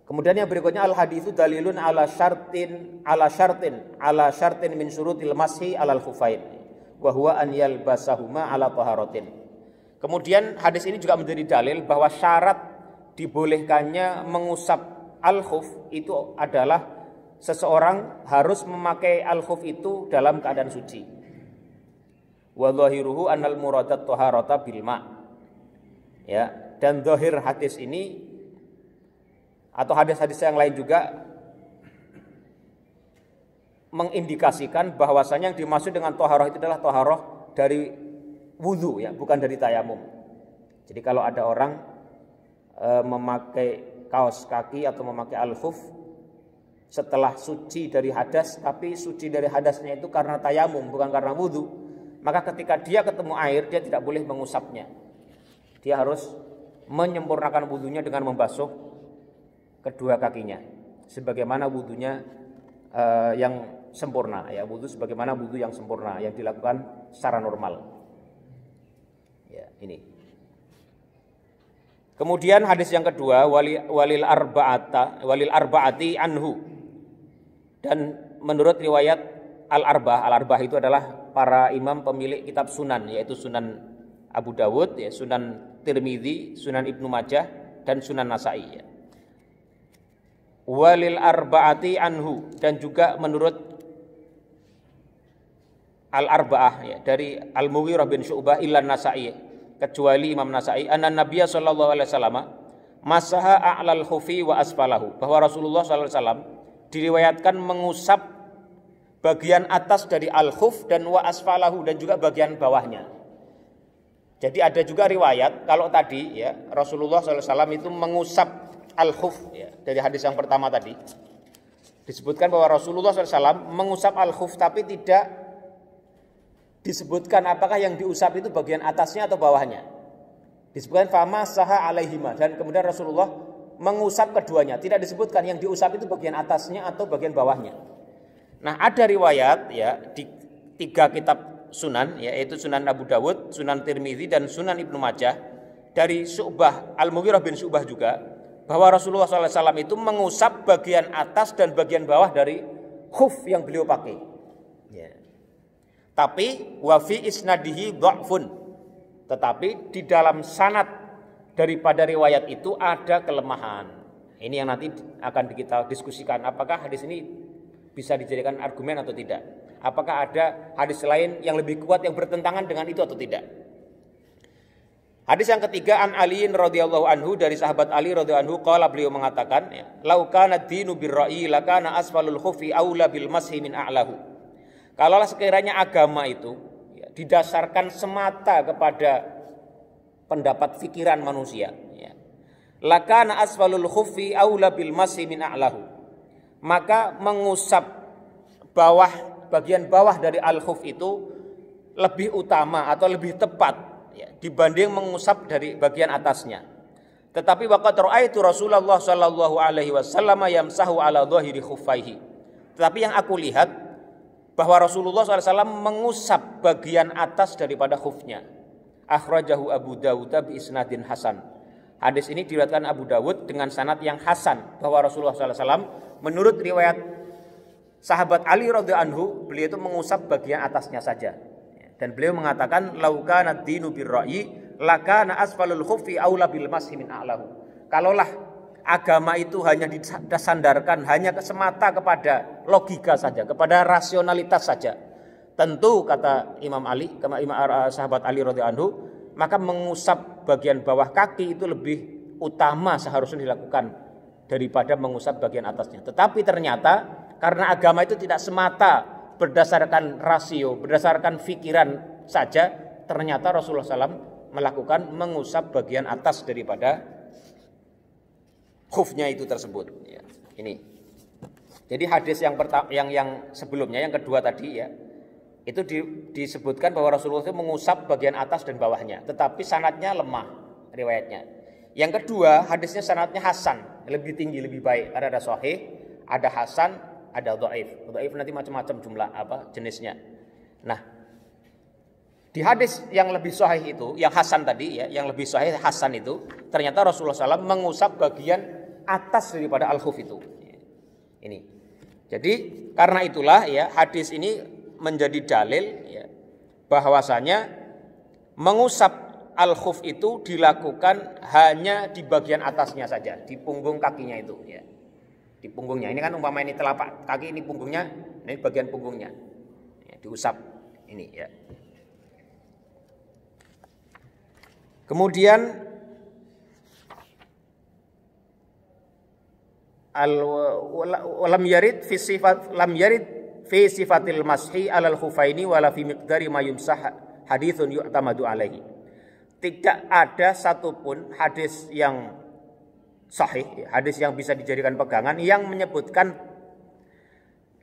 Kemudian yang berikutnya al-haditsu dalilun ala syartin min syurutil mashi alal khufain wa huwa an yalbasahuma ala taharatin. Kemudian hadis ini juga menjadi dalil bahwa syarat dibolehkannya mengusap al-khuf itu adalah seseorang harus memakai al-khuf itu dalam keadaan suci. Wa dhahiruhu annal muradat taharata bil ma. Ya, dan zahir hadis ini atau hadis-hadis yang lain juga mengindikasikan bahwasanya yang dimaksud dengan taharah itu adalah taharah dari wudu ya, bukan dari tayamum. Jadi kalau ada orang memakai kaos kaki atau memakai al-khuf setelah suci dari hadas, tapi suci dari hadasnya itu karena tayamum bukan karena wudu, maka ketika dia ketemu air dia tidak boleh mengusapnya. Dia harus menyempurnakan wudunya dengan membasuh kedua kakinya sebagaimana wudunya yang sempurna ya, wudu sebagaimana wudu yang sempurna yang dilakukan secara normal. Ya, ini. Kemudian hadis yang kedua walil arbaati anhu. Dan menurut riwayat al-arba'ah itu adalah para imam pemilik kitab sunan, yaitu Sunan Abu Dawud, ya, Sunan Tirmidzi, Sunan Ibnu Majah dan Sunan Nasa'i ya. Walil arba'ati anhu, dan juga menurut al-arba'ah ya, dari Al-Mughirah bin Syu'bah illa Nasa'i, kecuali Imam Nasa'i, anna Nabiyya sallallahu alaihi wasallam masaha a'lal khufi wa asfalahu, bahwa Rasulullah sallallahu alaihi wasallam diriwayatkan mengusap bagian atas dari al-khuf dan wa asfalahu, dan juga bagian bawahnya. Jadi ada juga riwayat kalau tadi ya Rasulullah SAW itu mengusap al-khuf ya, dari hadis yang pertama tadi disebutkan bahwa Rasulullah SAW mengusap al-khuf, tapi tidak disebutkan apakah yang diusap itu bagian atasnya atau bawahnya. Disebutkan fama saha alaihima, dan kemudian Rasulullah mengusap keduanya, tidak disebutkan yang diusap itu bagian atasnya atau bagian bawahnya. Nah, ada riwayat ya di 3 kitab sunan, yaitu Sunan Abu Dawud, Sunan Tirmidzi dan Sunan Ibnu Majah, dari Syu'bah, Al-Mughirah bin Syu'bah juga, bahwa Rasulullah SAW itu mengusap bagian atas dan bagian bawah dari khuf yang beliau pakai. Ya. Tapi wafi isnadihi dha'fun, tetapi di dalam sanad daripada riwayat itu ada kelemahan. Ini yang nanti akan kita diskusikan, apakah hadis ini bisa dijadikan argumen atau tidak. Apakah ada hadis lain yang lebih kuat yang bertentangan dengan itu atau tidak. Hadis yang ketiga, an Ali radhiyallahu anhu, dari sahabat Ali radhiyallahu anhu, qala, beliau mengatakan, lau kana dinu birra'i lakana asfalul khufi aula bil mashi min a'lahu. Kalaulah sekiranya agama itu ya, didasarkan semata kepada pendapat pikiran manusia ya, lakana asfalul khufi aula bil mashi min a'lahu, maka mengusap bagian bawah dari al-khuf itu lebih utama atau lebih tepat ya, dibanding mengusap dari bagian atasnya. Tetapi waqad ra'aitu Rasulullah sallallahu alaihi wasallam yamsahu ala dhahiri khuffaihi. Tetapi yang aku lihat bahwa Rasulullah SAW mengusap bagian atas daripada khufnya. Akhrajahu Abu Dawud bi isnadin hasan. Hadis ini diriwayatkan Abu Dawud dengan sanad yang hasan, bahwa Rasulullah SAW menurut riwayat sahabat Ali radhiyallahu anhu, beliau itu mengusap bagian atasnya saja. Dan beliau mengatakan laukana dinu birra'i lakana asfalul khuffi aula bil mashi min a'lahu. Kalaulah agama itu hanya disandarkan hanya semata kepada logika saja, kepada rasionalitas saja, tentu kata Imam Ali, sahabat Ali radhiyallahu anhu, maka mengusap bagian bawah kaki itu lebih utama seharusnya dilakukan daripada mengusap bagian atasnya. Tetapi ternyata karena agama itu tidak semata berdasarkan rasio, berdasarkan pikiran saja, ternyata Rasulullah SAW melakukan mengusap bagian atas daripada khufnya itu tersebut. Ya, ini. Jadi hadis yang sebelumnya, yang kedua tadi ya, itu disebutkan bahwa Rasulullah itu mengusap bagian atas dan bawahnya, tetapi sanadnya lemah riwayatnya. Yang kedua, hadisnya sanadnya hasan, lebih tinggi, lebih baik. Karena ada sahih, ada hasan, ada dhaif. Dhaif nanti macam-macam jumlah jenisnya. Nah, di hadis yang lebih sahih itu, yang hasan tadi ya, yang lebih sahih hasan itu, ternyata Rasulullah SAW mengusap bagian atas daripada al-khuf itu. Ini. Jadi karena itulah ya hadis ini menjadi dalil ya, bahwasanya mengusap al-khuf itu dilakukan hanya di bagian atasnya saja, di punggung kakinya itu ya. Di punggungnya. Ini kan umpama ini telapak kaki, ini punggungnya, ini bagian punggungnya. Ya, diusap ini ya. Kemudian lam yarid fi sifatil mashi alal khufaini wala fi miqdari ma yumsah haditsun yu'tamadu alaihi. Tidak ada satupun hadis yang sahih, hadis yang bisa dijadikan pegangan yang menyebutkan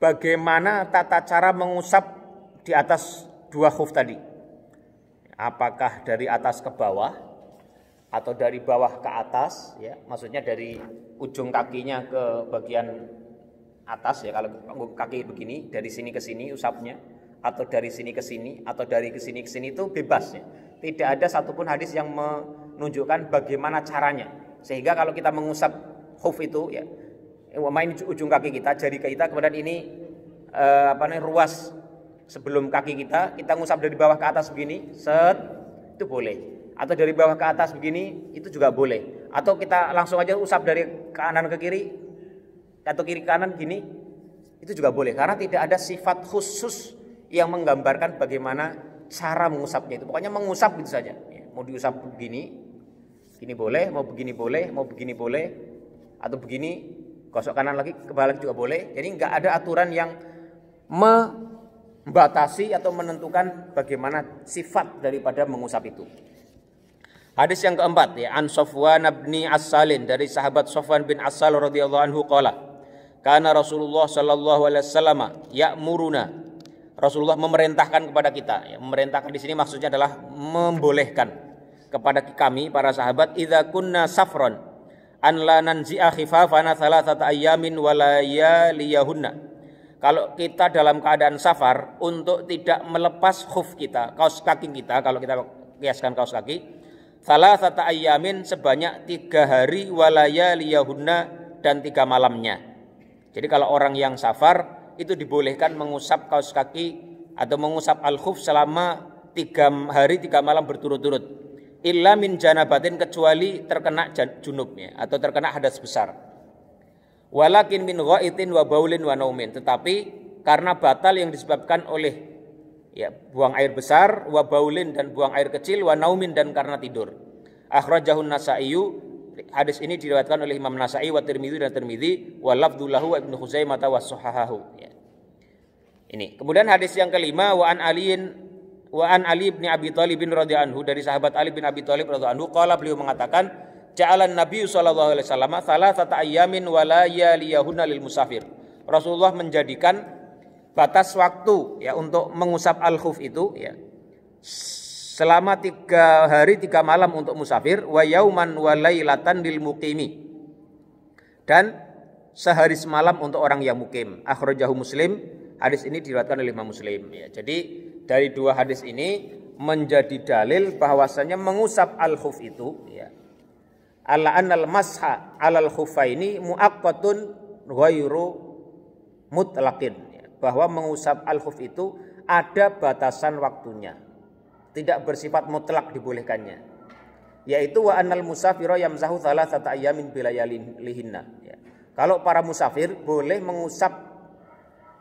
bagaimana tata cara mengusap di atas dua khuf tadi. Apakah dari atas ke bawah atau dari bawah ke atas, ya, maksudnya dari ujung kakinya ke bagian atas, ya, kalau kaki begini dari sini ke sini usapnya, atau dari sini ke sini, atau dari ke sini itu bebas, ya. Tidak ada satupun hadis yang menunjukkan bagaimana caranya, sehingga kalau kita mengusap khuf itu, ya, main ujung kaki kita, jari kita, kemudian ini ruas sebelum kaki kita ngusap dari bawah ke atas begini, set, itu boleh. Atau dari bawah ke atas begini, itu juga boleh. Atau kita langsung aja usap dari kanan ke kiri, atau kiri ke kanan gini, itu juga boleh. Karena tidak ada sifat khusus yang menggambarkan bagaimana cara mengusapnya itu. Pokoknya mengusap gitu saja. Mau diusap begini, gini boleh, mau begini boleh, mau begini boleh, atau begini, gosok kanan lagi, kebalik juga boleh. Jadi nggak ada aturan yang membatasi atau menentukan bagaimana sifat daripada mengusap itu. Hadis yang keempat, ya, an Safwan bin As-Salin, dari sahabat Safwan bin As-Sal radhiyallahu anhu qala, kana Rasulullah sallallahu alaihi wasallam ya'muruna. Rasulullah memerintahkan kepada kita, ya, memerintahkan di sini maksudnya adalah membolehkan kepada kami para sahabat, idza kunna safron an la nanzi'a khifafana thalathata ayyamin wa layaliyahunna. Kalau kita dalam keadaan safar, untuk tidak melepas khuf kita, kaos kaki kita, kalau kita kiaskan kaos kaki, thalathata ayyamin, sebanyak 3 hari walaya liyahunna, dan 3 malamnya. Jadi kalau orang yang safar itu dibolehkan mengusap kaos kaki atau mengusap al-khuf selama 3 hari 3 malam berturut-turut. Illa min janabatin, kecuali terkena junubnya atau terkena hadas besar. Walakin min ghaitin wa baulin wa naumin, tetapi karena batal yang disebabkan oleh, ya, buang air besar, wa baulin, dan buang air kecil, wa naumin, dan karena tidur. Akhrajahun Nasa'iyu, hadis ini diriwayatkan oleh Imam Nasa'i, wa Tirmidzi, dan Tirmidzi, wa lafdzulahu wa Ibnu Khuzaimah wa sahahahu, ya. Ini. Kemudian hadis yang kelima, wa an Ali bin Abi Thalib radhiyallahu anhu, dari sahabat Ali bin Abi Thalib radhiyallahu anhu, qala, beliau mengatakan, ja'alan Nabi sallallahu alaihi wasallam thalathata ayyamin wa layaliyahunna lil musafir. Rasulullah menjadikan batas waktu, ya, untuk mengusap al-khuf itu, ya, selama 3 hari 3 malam untuk musafir, wa yauman wa lailatan lil muqimi, dan sehari semalam untuk orang yang mukim. Akhrajahu Muslim, hadis ini diriwayatkan oleh Imam Muslim, ya. Jadi dari 2 hadis ini menjadi dalil bahwasanya mengusap al-khuf itu, ya, ala annal masha alal khufaini muaqqatun ghairu mutlaqin, bahwa mengusap al-khuf itu ada batasan waktunya, tidak bersifat mutlak dibolehkannya, yaitu wa annal musafira yamsahu thalathata ayyamin bilayalihinna, ya. Kalau para musafir boleh mengusap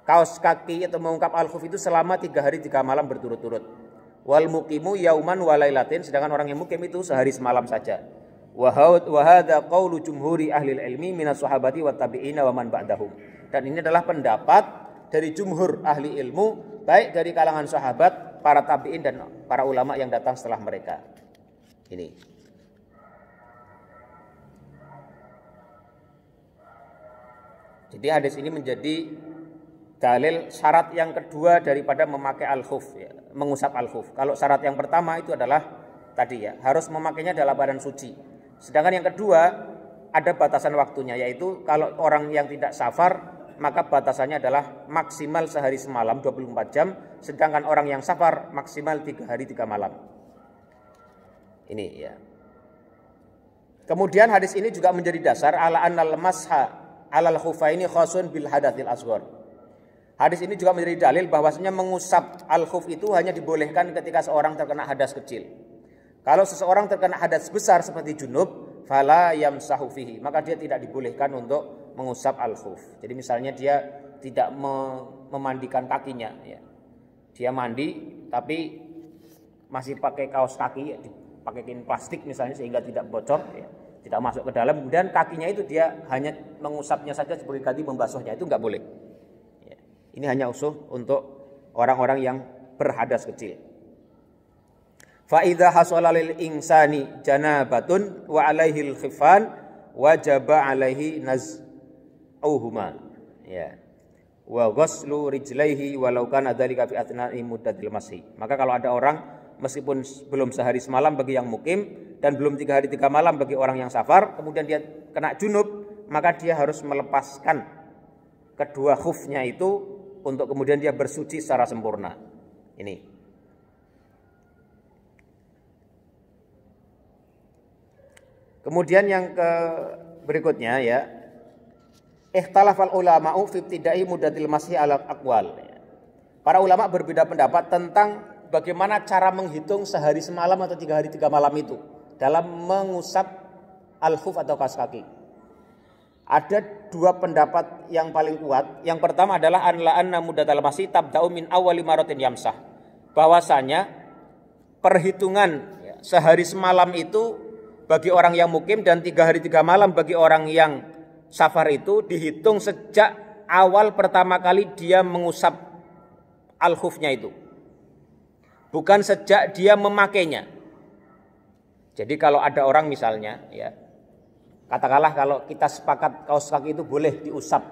kaos kaki atau mengungkap al-khuf itu selama 3 hari 3 malam berturut-turut. Wal muqimu yauman wa lailatin, sedangkan orang yang mukim itu sehari semalam saja. Wa hadza qaulu jumhuri ahli ilmi minas sahabati wat tabi'ina wa man ba'dahum. Dan ini adalah pendapat dari jumhur ahli ilmu, baik dari kalangan sahabat, para tabi'in, dan para ulama yang datang setelah mereka. Ini. Jadi hadis ini menjadi dalil syarat yang kedua daripada memakai al-khuf, ya, mengusap al-khuf. Kalau syarat yang pertama itu adalah tadi, ya, harus memakainya dalam badan suci. Sedangkan yang kedua ada batasan waktunya, yaitu kalau orang yang tidak safar maka batasannya adalah maksimal sehari semalam 24 jam, sedangkan orang yang safar maksimal 3 hari 3 malam. Ini, ya. Kemudian hadis ini juga menjadi dasar ala annal masha alal khufaini khasun bil hadatsil asghar. Hadis ini juga menjadi dalil bahwasanya mengusap al-khuf itu hanya dibolehkan ketika seorang terkena hadas kecil. Kalau seseorang terkena hadas besar seperti junub, fala yamsahu fihi, maka dia tidak dibolehkan untuk mengusap al-khuf. Jadi misalnya dia tidak memandikan kakinya, ya. Dia mandi tapi masih pakai kaos kaki, ya, pakai kain plastik misalnya sehingga tidak bocor, ya, tidak masuk ke dalam. Kemudian kakinya itu dia hanya mengusapnya saja sebagai ganti membasuhnya, itu nggak boleh. Ya. Ini hanya usul untuk orang-orang yang berhadas kecil. Fa idza hasala lil insani janabatun wa alaihil khifan wajaba alaihi naz'uhuma. Ya. Wa ghuslu rijlaihi walau kana dzalika fi atna'i muddatil masih. Maka kalau ada orang meskipun belum sehari semalam bagi yang mukim dan belum 3 hari 3 malam bagi orang yang safar, kemudian dia kena junub, maka dia harus melepaskan kedua khufnya itu untuk kemudian dia bersuci secara sempurna. Ini. Kemudian yang berikutnya ya, ikhtalafal ulama'u fi ibtida'i muddatil masih ala aqwal. Para ulama berbeda pendapat tentang bagaimana cara menghitung sehari semalam atau 3 hari 3 malam itu dalam mengusap al-khuf atau kaos kaki. Ada 2 pendapat yang paling kuat. Yang pertama adalah anna muddatal masih tabda'u min awwali maratin yamsah. Bahwasanya perhitungan sehari semalam itu bagi orang yang mukim dan 3 hari 3 malam bagi orang yang safar itu dihitung sejak awal pertama kali dia mengusap al-khufnya itu. Bukan sejak dia memakainya. Jadi kalau ada orang misalnya ya, katakanlah kalau kita sepakat kaos kaki itu boleh diusap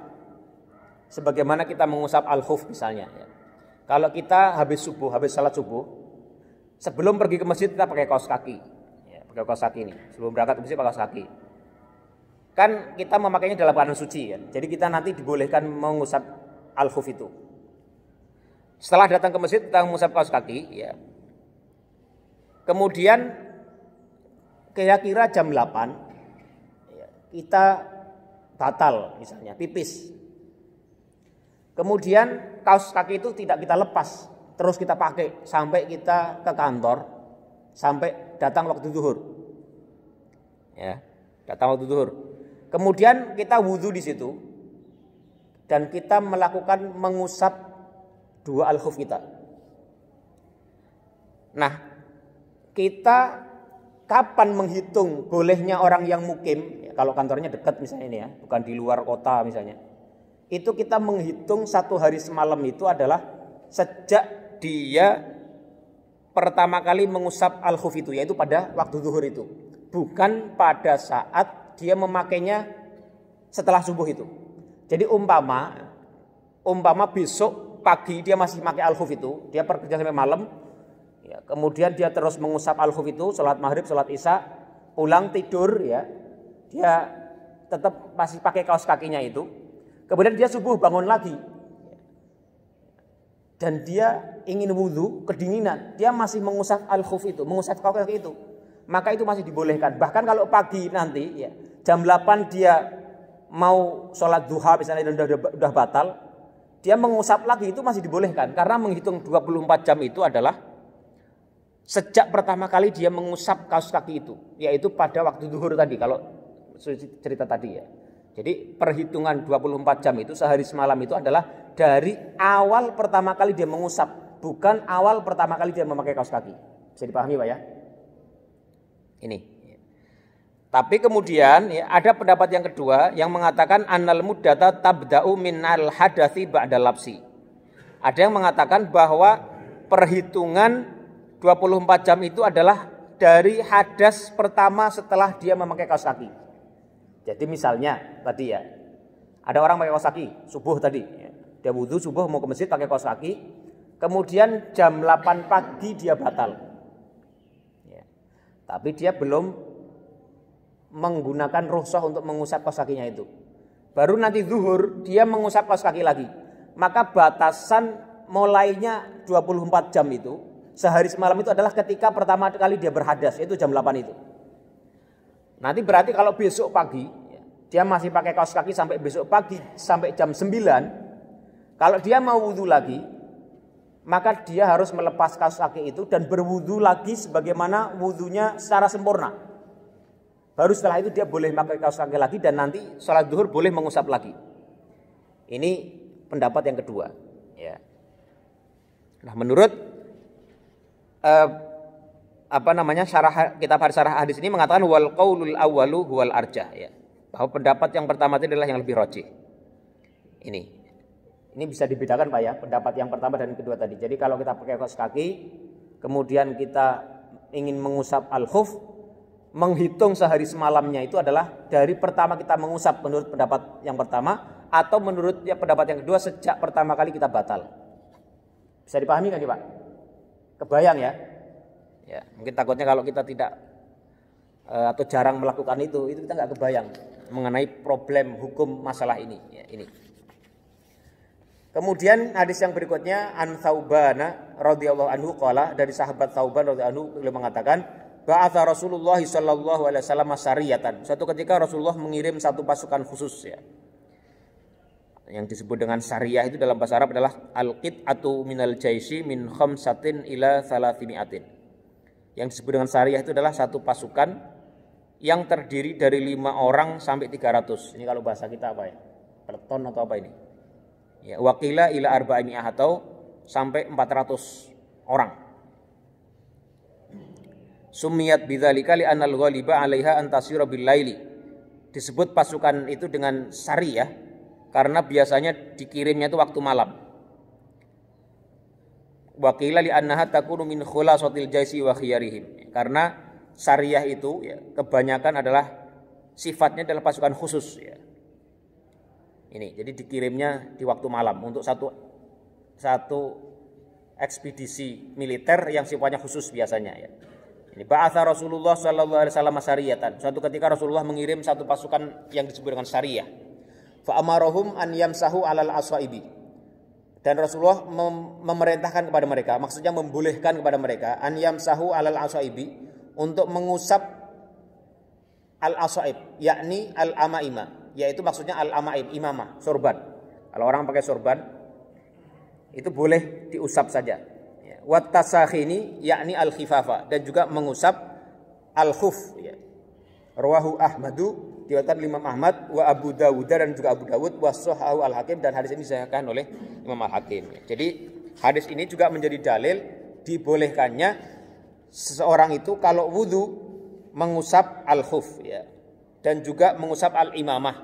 sebagaimana kita mengusap al-khuf misalnya ya. Kalau kita habis salat subuh, sebelum pergi ke masjid kita pakai kaos kaki ya, pakai kaos kaki ini. Sebelum berangkat ke masjid pakai kaos kaki. Kan kita memakainya dalam keadaan suci ya. Jadi kita nanti dibolehkan mengusap al-khuf itu. Setelah datang ke masjid kita mengusap kaos kaki ya. Kemudian kira-kira jam 8 ya, kita batal misalnya pipis. Kemudian kaos kaki itu tidak kita lepas, terus kita pakai sampai kita ke kantor, sampai datang waktu zuhur. Ya, datang waktu zuhur. Kemudian kita wudhu di situ dan kita melakukan mengusap 2 al-khuf kita. Nah, kita kapan menghitung bolehnya orang yang mukim, ya, kalau kantornya dekat misalnya ini ya, bukan di luar kota misalnya. Itu kita menghitung 1 hari semalam itu adalah sejak dia pertama kali mengusap al-khuf itu, yaitu pada waktu zuhur itu. Bukan pada saat dia memakainya setelah subuh itu. Jadi umpama besok pagi dia masih pakai al-khuf itu, dia bekerja sampai malam, ya, kemudian dia terus mengusap al-khuf itu, sholat maghrib, sholat isya, pulang tidur, ya, dia tetap masih pakai kaos kakinya itu. Kemudian dia subuh bangun lagi, dan dia ingin wudhu, kedinginan, dia masih mengusap al-khuf itu, mengusap kaos kaki itu, maka itu masih dibolehkan. Bahkan kalau pagi nanti, ya, jam 8 dia mau sholat duha misalnya dan udah batal, dia mengusap lagi itu masih dibolehkan. Karena menghitung 24 jam itu adalah sejak pertama kali dia mengusap kaos kaki itu, yaitu pada waktu zuhur tadi, kalau cerita tadi ya. Jadi perhitungan 24 jam itu sehari semalam itu adalah dari awal pertama kali dia mengusap, bukan awal pertama kali dia memakai kaos kaki. Bisa dipahami Pak ya? Ini. Tapi kemudian ya, ada pendapat yang kedua yang mengatakan annal muddata tabda'u minal hadatsi ba'da lapsi. Ada yang mengatakan bahwa perhitungan 24 jam itu adalah dari hadas pertama setelah dia memakai kaos kaki. Jadi misalnya tadi ya, ada orang pakai kaos kaki subuh tadi, ya. Dia wudhu subuh mau ke masjid pakai kaos kaki, kemudian jam 8 pagi dia batal. Ya. Tapi dia belum menggunakan rukhsah untuk mengusap kaos kakinya itu. Baru nanti zuhur dia mengusap kaos kaki lagi. Maka batasan mulainya 24 jam itu, sehari semalam itu adalah ketika pertama kali dia berhadas, yaitu jam 8 itu. Nanti berarti kalau besok pagi dia masih pakai kaos kaki sampai besok pagi sampai jam 9. Kalau dia mau wudhu lagi, maka dia harus melepas kaos kaki itu dan berwudhu lagi sebagaimana wudhunya secara sempurna. Baru setelah itu dia boleh pakai kaos kaki lagi dan nanti sholat zuhur boleh mengusap lagi. Ini pendapat yang kedua. Ya. Nah menurut kitab syarah hadis ini mengatakan wal qaulul awwalu huwal arjah ya. Bahwa pendapat yang pertama itu adalah yang lebih rajih. Ini bisa dibedakan Pak ya, pendapat yang pertama dan kedua tadi. Jadi kalau kita pakai kaos kaki, kemudian kita ingin mengusap al-khuf, menghitung sehari semalamnya itu adalah dari pertama kita mengusap menurut pendapat yang pertama, atau menurut pendapat yang kedua sejak pertama kali kita batal. Bisa dipahami kan Pak? Kebayang ya? Ya, mungkin takutnya kalau kita tidak atau jarang melakukan itu kita nggak kebayang mengenai problem hukum masalah ini. Ya, ini. Kemudian hadis yang berikutnya an Thauban radhiyallahu anhu qala, dari sahabat Thauban radhiyallahu anhu beliau mengatakan ba'atha Rasulullah sallallahu alaihi wasallam sariyatan. Suatu ketika Rasulullah mengirim satu pasukan khusus ya. Yang disebut dengan sariyah itu dalam bahasa Arab adalah al-qit'atu minal jaisi min khamsatin ila thalathimi'atin. Yang disebut dengan sariyah itu adalah satu pasukan yang terdiri dari 5 orang sampai 300. Ini kalau bahasa kita apa ya? Peleton atau apa ini? Ya, waqila ila arba'imi'ah atau sampai 400 orang. Sumiyat bidzalika li anal ghaliba 'alaiha an tasira bil laili. Disebut pasukan itu dengan sariyah karena biasanya dikirimnya itu waktu malam. Waqila li annaha takunu min khulasatil jaisi wa khiyarihim. Karena sariyah itu ya, kebanyakan adalah sifatnya adalah pasukan khusus ya. Ini jadi dikirimnya di waktu malam untuk satu ekspedisi militer yang sifatnya khusus biasanya ya. Ini ba'atha Rasulullah sallallahu alaihi wasallam sariyatan. Suatu ketika Rasulullah mengirim satu pasukan yang disebut dengan sariyah. Fa amarahum an yamsahu 'alal asaibi. Dan Rasulullah memerintahkan kepada mereka, maksudnya membolehkan kepada mereka an yamsahu 'alal asaibi, untuk mengusap al-asaib, yakni al-amaima, yaitu maksudnya al-amaim, imamah, sorban. Kalau orang pakai sorban itu boleh diusap saja. Wat tasakhini yakni al-khifafa, dan juga mengusap al-khuf ya. Rawahu Ahmadu, diriwayatkan Imam Ahmad, wa Abu Dawud, dan juga Abu Dawud, wa Shahahu Al-Hakim, dan hadis ini disahihkan oleh Imam Al-Hakim. Jadi hadis ini juga menjadi dalil dibolehkannya seseorang itu kalau wudu mengusap al-khuf ya, dan juga mengusap al-imamah.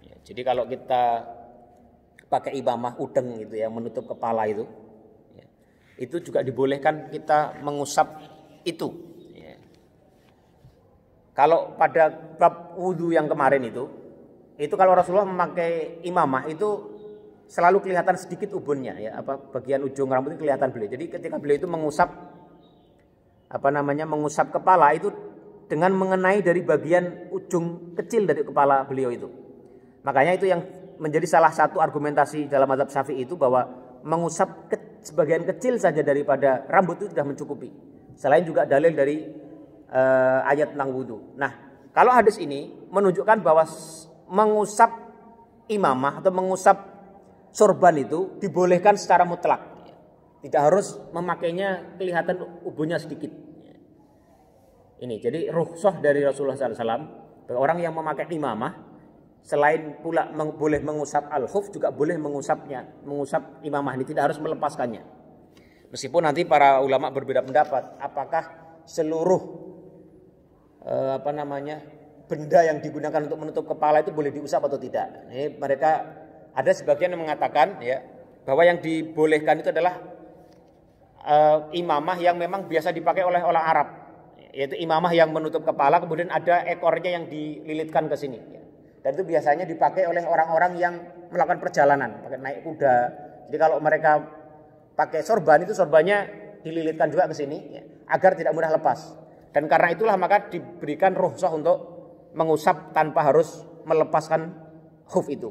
Ya, jadi kalau kita pakai imamah udeng gitu ya, menutup kepala itu, ya, itu juga dibolehkan kita mengusap itu. Kalau pada bab wudu yang kemarin itu kalau Rasulullah memakai imamah itu selalu kelihatan sedikit ubunnya ya, bagian ujung rambut itu kelihatan beliau. Jadi ketika beliau itu mengusap mengusap kepala itu dengan mengenai dari bagian ujung kecil dari kepala beliau itu. Makanya itu yang menjadi salah satu argumentasi dalam mazhab Syafi'i itu bahwa mengusap sebagian kecil saja daripada rambut itu sudah mencukupi. Selain juga dalil dari ayat tentang wudu. Nah, kalau hadis ini menunjukkan bahwa mengusap imamah atau mengusap sorban itu dibolehkan secara mutlak. Tidak harus memakainya kelihatan ubunnya sedikit. Ini jadi rukhsah dari Rasulullah SAW. Orang yang memakai imamah selain pula boleh mengusap al-khuf juga boleh mengusap imamah ini, tidak harus melepaskannya. Meskipun nanti para ulama berbeda pendapat apakah seluruh benda yang digunakan untuk menutup kepala itu boleh diusap atau tidak. Ini mereka ada sebagian yang mengatakan ya bahwa yang dibolehkan itu adalah imamah yang memang biasa dipakai oleh orang Arab, yaitu imamah yang menutup kepala kemudian ada ekornya yang dililitkan ke sini. Dan itu biasanya dipakai oleh orang-orang yang melakukan perjalanan, pakai naik kuda. Jadi kalau mereka pakai sorban itu sorbannya dililitkan juga ke sini ya, agar tidak mudah lepas. Dan karena itulah maka diberikan rukhsah untuk mengusap tanpa harus melepaskan khuf itu.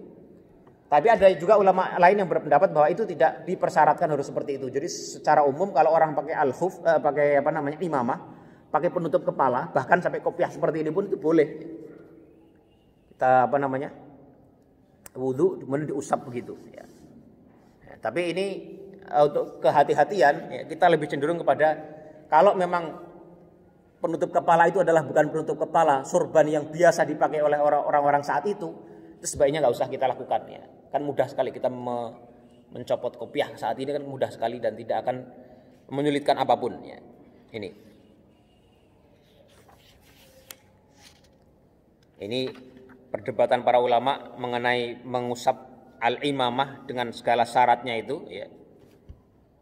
Tapi ada juga ulama lain yang berpendapat bahwa itu tidak dipersyaratkan harus seperti itu. Jadi secara umum kalau orang pakai al-khuf, pakai imamah, pakai penutup kepala, bahkan sampai kopiah seperti ini pun itu boleh. Kita wudu kemudian diusap begitu. Ya. Tapi ini untuk kehati-hatian ya, kita lebih cenderung kepada kalau memang penutup kepala itu adalah bukan penutup kepala, sorban yang biasa dipakai oleh orang-orang saat itu sebaiknya nggak usah kita lakukan ya. Kan mudah sekali kita mencopot kopiah saat ini kan mudah sekali dan tidak akan menyulitkan apapun ya. Ini perdebatan para ulama mengenai mengusap al-imamah dengan segala syaratnya itu, ya.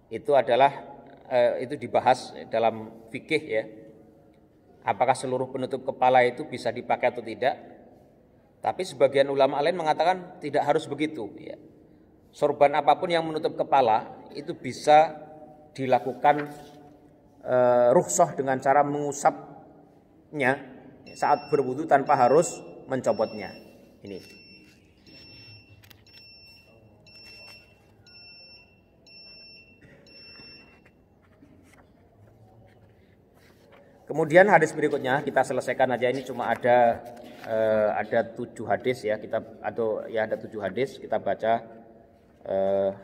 Itu adalah itu dibahas dalam fikih, ya. Apakah seluruh penutup kepala itu bisa dipakai atau tidak? Tapi sebagian ulama lain mengatakan tidak harus begitu, ya. Sorban apapun yang menutup kepala itu bisa dilakukan rukhsah dengan cara mengusapnya saat berwudu tanpa harus mencopotnya. Ini. Kemudian hadis berikutnya kita selesaikan aja, ini cuma ada 7 hadis, ya, ada 7 hadis, kita baca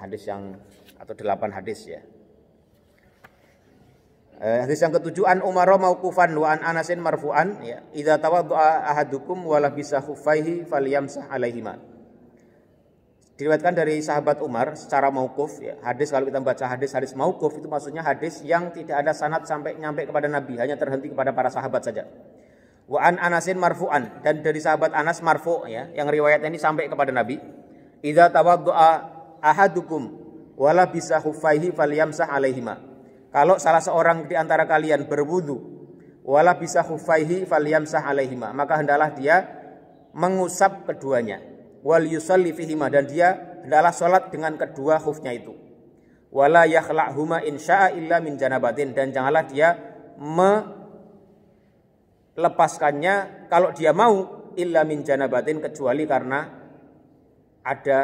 hadis yang atau 8 hadis, ya. Hadis yang ke-7, an Umar mauqufan wa an Anasin marfu'an, ya, idza tawaddaa ahadukum wa labisa khuffaihi falyamsah alaihima. Diriwayatkan dari sahabat Umar secara mauquf, ya. Hadis, kalau kita baca hadis mauquf itu maksudnya hadis yang tidak ada sanad sampai nyampe kepada Nabi, hanya terhenti kepada para sahabat saja. Wa an Anasin marfu'an, dan dari sahabat Anas marfu', ya, yang riwayatnya ini sampai kepada Nabi. Idza tawaddaa ahadukum wa labisa khuffaihi falyamsah alaihima. Kalau salah seorang di antara kalian berwudu, wala bisa khuffaihi falyamsah alaihima, maka hendaklah dia mengusap keduanya. Wal yusalli fihima, dan dia hendaklah salat dengan kedua khufnya itu. Wala yakhla'huma insya'a illa min janabatin, dan janganlah dia melepaskannya kalau dia mau illa min janabatin, kecuali karena ada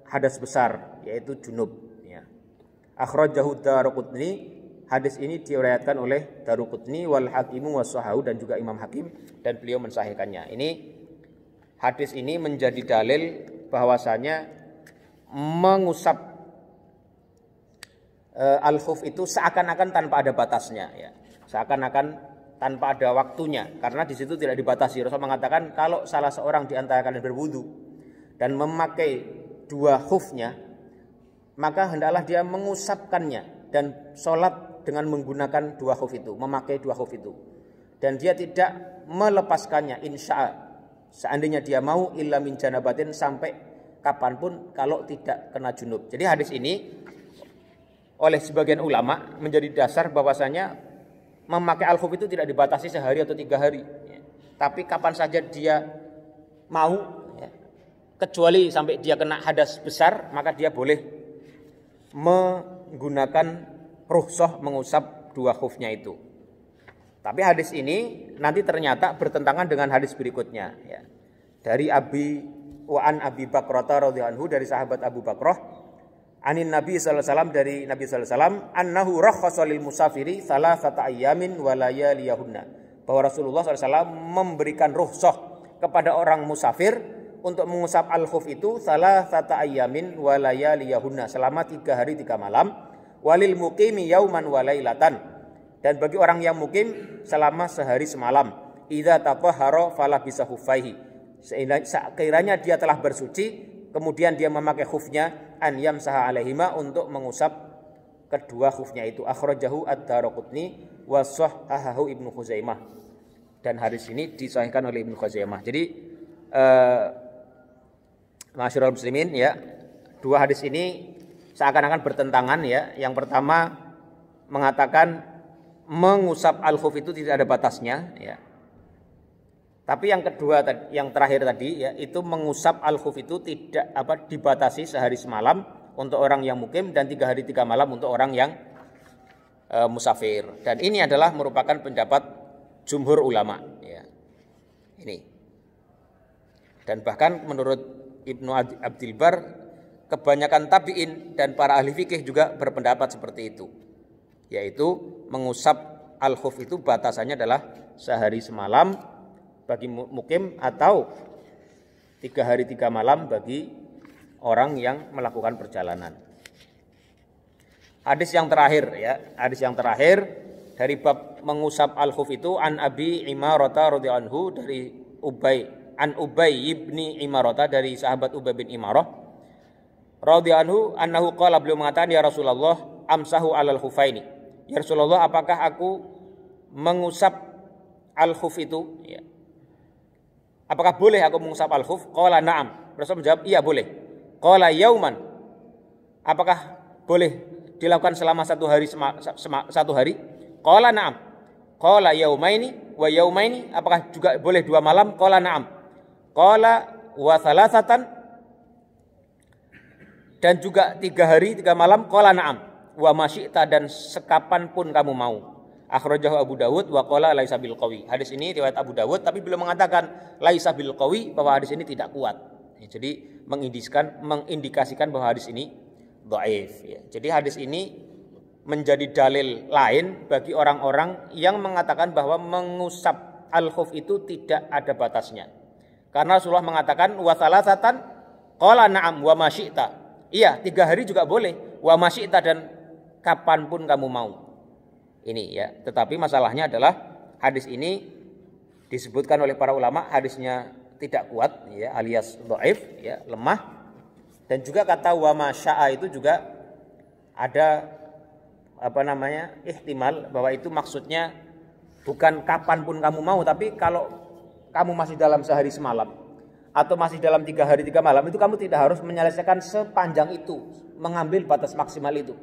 hadas besar, yaitu junub, ya. Akhrajahu Daruqutni. Hadis ini diriwayatkan oleh Daruqutni wal Hakimu was-Sahahu, dan juga Imam Hakim, dan beliau mensahihkannya. Ini hadis ini menjadi dalil bahwasanya mengusap al-khuf itu seakan-akan tanpa ada batasnya, ya. Seakan-akan tanpa ada waktunya, karena di situ tidak dibatasi. Rasul mengatakan kalau salah seorang di antara kalian berwudu dan memakai dua khufnya, maka hendaklah dia mengusapkannya dan sholat dengan menggunakan dua khuf itu, memakai dua khuf itu, dan dia tidak melepaskannya insya'a, seandainya dia mau, illa min janabatin, sampai kapanpun kalau tidak kena junub. Jadi hadis ini oleh sebagian ulama menjadi dasar bahwasanya memakai al-khuf itu tidak dibatasi sehari atau 3 hari, ya. Tapi kapan saja dia mau, ya, kecuali sampai dia kena hadas besar, maka dia boleh menggunakan rukhsah mengusap dua khufnya itu. Tapi hadis ini nanti ternyata bertentangan dengan hadis berikutnya, ya. Dari Abi Bakrah radhiyallahu anhu, dari sahabat Abu Bakrah, anin Nabi sallallahu alaihi wasallam, dari Nabi sallallahu alaihi wasallam, annahu rakhasa lil musafiri salasata ayyamin wa layaliyahunna, bahwa Rasulullah sallallahu alaihi wasallam memberikan rukhsah kepada orang musafir untuk mengusap al-khuf itu salasata ayyamin wa layaliyahunna, selama 3 hari 3 malam. Walil muqimi yauman wa lailatan, dan bagi orang yang mukim selama sehari semalam. Idza tatahhara fala bisa khuffaihi, sekiranya dia telah bersuci kemudian dia memakai khufnya, an yamsaha alaihima, untuk mengusap kedua khufnya itu. Akhrajahu ad-Daruqutni wa sahhahahu Ibnu Khuzaimah, dan hadis ini disahihkan oleh Ibnu Khuzaimah. Jadi masyarul muslimin, ya, dua hadis ini seakan-akan bertentangan, ya. Yang pertama mengatakan mengusap al-khuf itu tidak ada batasnya, ya. Tapi yang kedua, yang terakhir tadi, ya, itu mengusap al-khuf itu tidak dibatasi sehari semalam untuk orang yang mukim, dan 3 hari 3 malam untuk orang yang musafir. Dan ini adalah merupakan pendapat jumhur ulama, ya. Ini. Dan bahkan menurut Ibnu Abdil Bar, kebanyakan tabi'in dan para ahli fikih juga berpendapat seperti itu, yaitu mengusap al-khuf itu batasannya adalah sehari semalam bagi mukim, atau 3 hari 3 malam bagi orang yang melakukan perjalanan. Hadis yang terakhir, ya, hadis yang terakhir dari bab mengusap al-khuf itu, an Abi Imarah radhiyallahu anhu, dari Ubay ibni Imarah, dari sahabat Ubay bin Imarah radhiyallahu anhu, annahu qala, beliau mengatakan, ya Rasulullah, amsahu alal khufaini, Ya Rasulullah, apakah aku mengusap al-khuf itu? Ya. Apakah boleh aku mengusap al-khuf? Qala na'am. Rasul menjawab, iya boleh. Qala yauman. Apakah boleh dilakukan selama satu hari? Qala na'am. Qala yaumaini wa yaumaini. Apakah juga boleh 2 malam? Qala na'am. Qala wa thalathatan. Dan juga 3 hari 3 malam. Qala na'am. Wa masyi'ta, dan sekapan pun kamu mau. Akhrajahu Abu Dawud wa qala laisa bil qawi. Hadis ini riwayat Abu Dawud tapi belum mengatakan laisa bil qawi, bahwa hadis ini tidak kuat. Ya, jadi mengindikasikan bahwa hadis ini dhaif. Ya. Jadi hadis ini menjadi dalil lain bagi orang-orang yang mengatakan bahwa mengusap al-khuf itu tidak ada batasnya. Karena Rasulullah mengatakan wa salasatan qala na'am wa masyi'ta. Iya, 3 hari juga boleh, wa masyi'ta, dan kapanpun kamu mau. Ini ya, tetapi masalahnya adalah hadis ini disebutkan oleh para ulama hadisnya tidak kuat ya, alias dhaif ya, lemah. Dan juga kata wa masya'a itu juga ada ihtimal bahwa itu maksudnya bukan kapanpun kamu mau, tapi kalau kamu masih dalam sehari semalam atau masih dalam 3 hari 3 malam, itu kamu tidak harus menyelesaikan sepanjang itu, mengambil batas maksimal itu.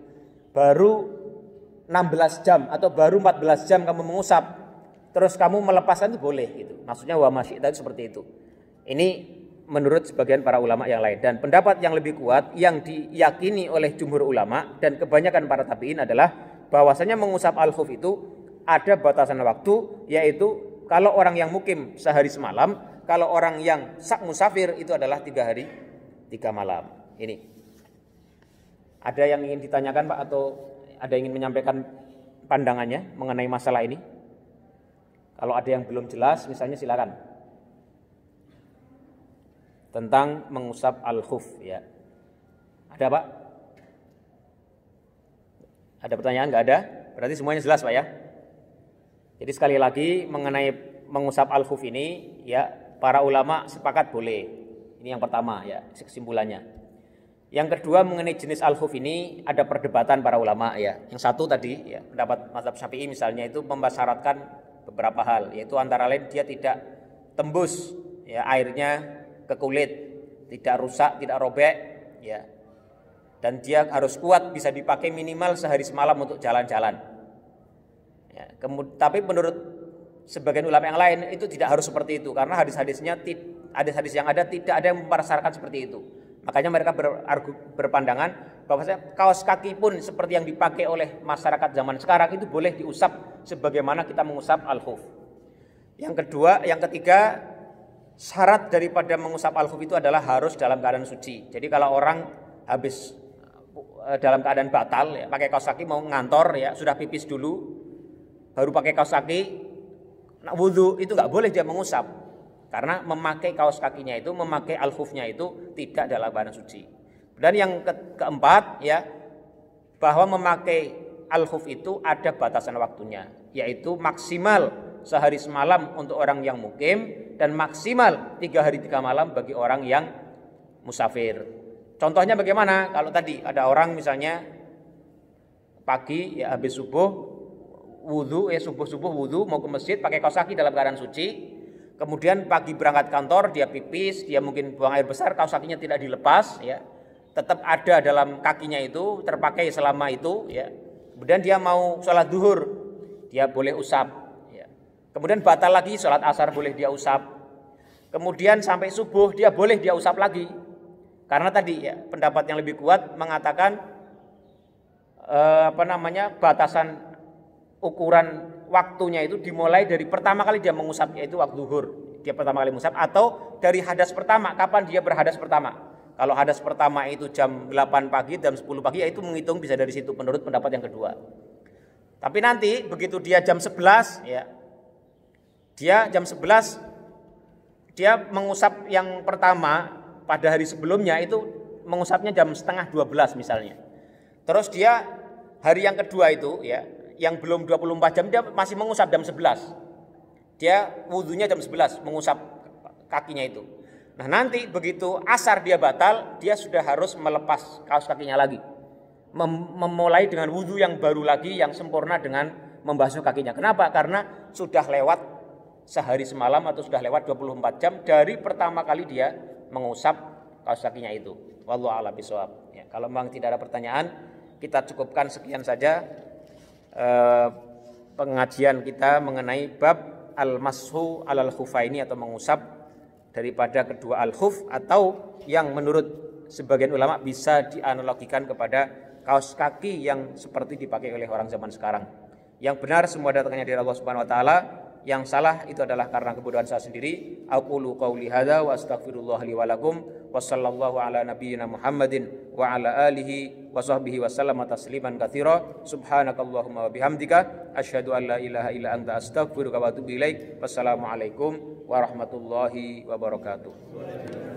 Baru 16 jam atau baru 14 jam kamu mengusap, terus kamu melepaskan, itu boleh gitu. Maksudnya wa masyi'ta itu seperti itu. Ini menurut sebagian para ulama yang lain. Dan pendapat yang lebih kuat yang diyakini oleh jumhur ulama dan kebanyakan para tabi'in adalah bahwasanya mengusap al-khuf itu ada batasan waktu, yaitu kalau orang yang mukim sehari semalam, kalau orang yang musafir itu adalah 3 hari 3 malam. Ini. Ada yang ingin ditanyakan Pak, atau ada yang ingin menyampaikan pandangannya mengenai masalah ini? Kalau ada yang belum jelas misalnya silakan. Tentang mengusap al-khuf ya. Ada Pak? Ada pertanyaan? Enggak ada? Berarti semuanya jelas Pak ya. Jadi sekali lagi mengenai mengusap al-khuf ini ya, para ulama sepakat boleh. Ini yang pertama ya, kesimpulannya. Yang kedua mengenai jenis al-khuf ini ada perdebatan para ulama ya. Yang satu tadi ya, pendapat mazhab Syafi'i misalnya itu membersyaratkan beberapa hal, yaitu antara lain dia tidak tembus ya airnya ke kulit, tidak rusak, tidak robek ya. Dan dia harus kuat, bisa dipakai minimal sehari semalam untuk jalan-jalan. Ya, tapi menurut sebagian ulama yang lain itu tidak harus seperti itu, karena hadis-hadis yang ada tidak ada yang mempersyaratkan seperti itu. Makanya mereka berpandangan bahwasanya kaos kaki pun seperti yang dipakai oleh masyarakat zaman sekarang itu boleh diusap sebagaimana kita mengusap al-khuf. Yang ketiga, syarat daripada mengusap al-khuf itu adalah harus dalam keadaan suci. Jadi kalau orang habis dalam keadaan batal ya, pakai kaos kaki mau ngantor ya, sudah pipis dulu baru pakai kaos kaki, nak wudu, itu nggak boleh dia mengusap. Karena memakai kaos kakinya itu, memakai al-khufnya itu tidak dalam keadaan suci. Dan yang keempat ya, bahwa memakai al-khuf itu ada batasan waktunya, yaitu maksimal sehari semalam untuk orang yang mukim dan maksimal 3 hari 3 malam bagi orang yang musafir. Contohnya bagaimana? Kalau tadi ada orang misalnya pagi ya habis subuh wudu subuh wudu mau ke masjid pakai kaos kaki dalam keadaan suci. Kemudian pagi berangkat kantor, dia pipis, dia mungkin buang air besar, kaos kakinya tidak dilepas, ya, tetap ada dalam kakinya itu, terpakai selama itu, ya. Kemudian dia mau sholat duhur, dia boleh usap, ya. Kemudian batal lagi, sholat asar boleh dia usap. Kemudian sampai subuh dia boleh dia usap lagi, karena tadi ya pendapat yang lebih kuat mengatakan batasan ukuran waktunya itu dimulai dari pertama kali dia mengusap, yaitu waktu zuhur. Dia pertama kali mengusap, atau dari hadas pertama, kapan dia berhadas pertama. Kalau hadas pertama itu jam 8 pagi, jam 10 pagi, ya itu menghitung bisa dari situ menurut pendapat yang kedua. Tapi nanti begitu dia jam 11 ya. Dia jam 11 dia mengusap yang pertama pada hari sebelumnya itu mengusapnya jam setengah 12 misalnya. Terus dia hari yang kedua itu ya, yang belum 24 jam dia masih mengusap jam 11. Dia wudunya jam 11 mengusap kakinya itu. Nah nanti begitu asar dia batal, dia sudah harus melepas kaos kakinya lagi. memulai dengan wudhu yang baru lagi, yang sempurna dengan membasuh kakinya. Kenapa? Karena sudah lewat sehari semalam atau sudah lewat 24 jam dari pertama kali dia mengusap kaos kakinya itu. Wallahu a'lam bishawab. Ya, kalau memang tidak ada pertanyaan, kita cukupkan sekian saja pengajian kita mengenai bab al-mashu alal khufaini atau mengusap daripada kedua al-khuf, atau yang menurut sebagian ulama bisa dianalogikan kepada kaos kaki yang seperti dipakai oleh orang zaman sekarang. Yang benar semua datangnya dari Allah Subhanahu wa taala, yang salah itu adalah karena kebodohan saya sendiri. Aqulu qauli hadza wa astaghfirullah li wa lakum wa sallallahu ala nabiyyina Muhammadin wa ala alihi wa sahbihi wa sallama tasliman katsira. Subhanakallahumma wa bihamdika asyhadu an la ilaha illa anta astaghfiruka wa atubu ilaik. Wassalamualaikum warahmatullahi wabarakatuh.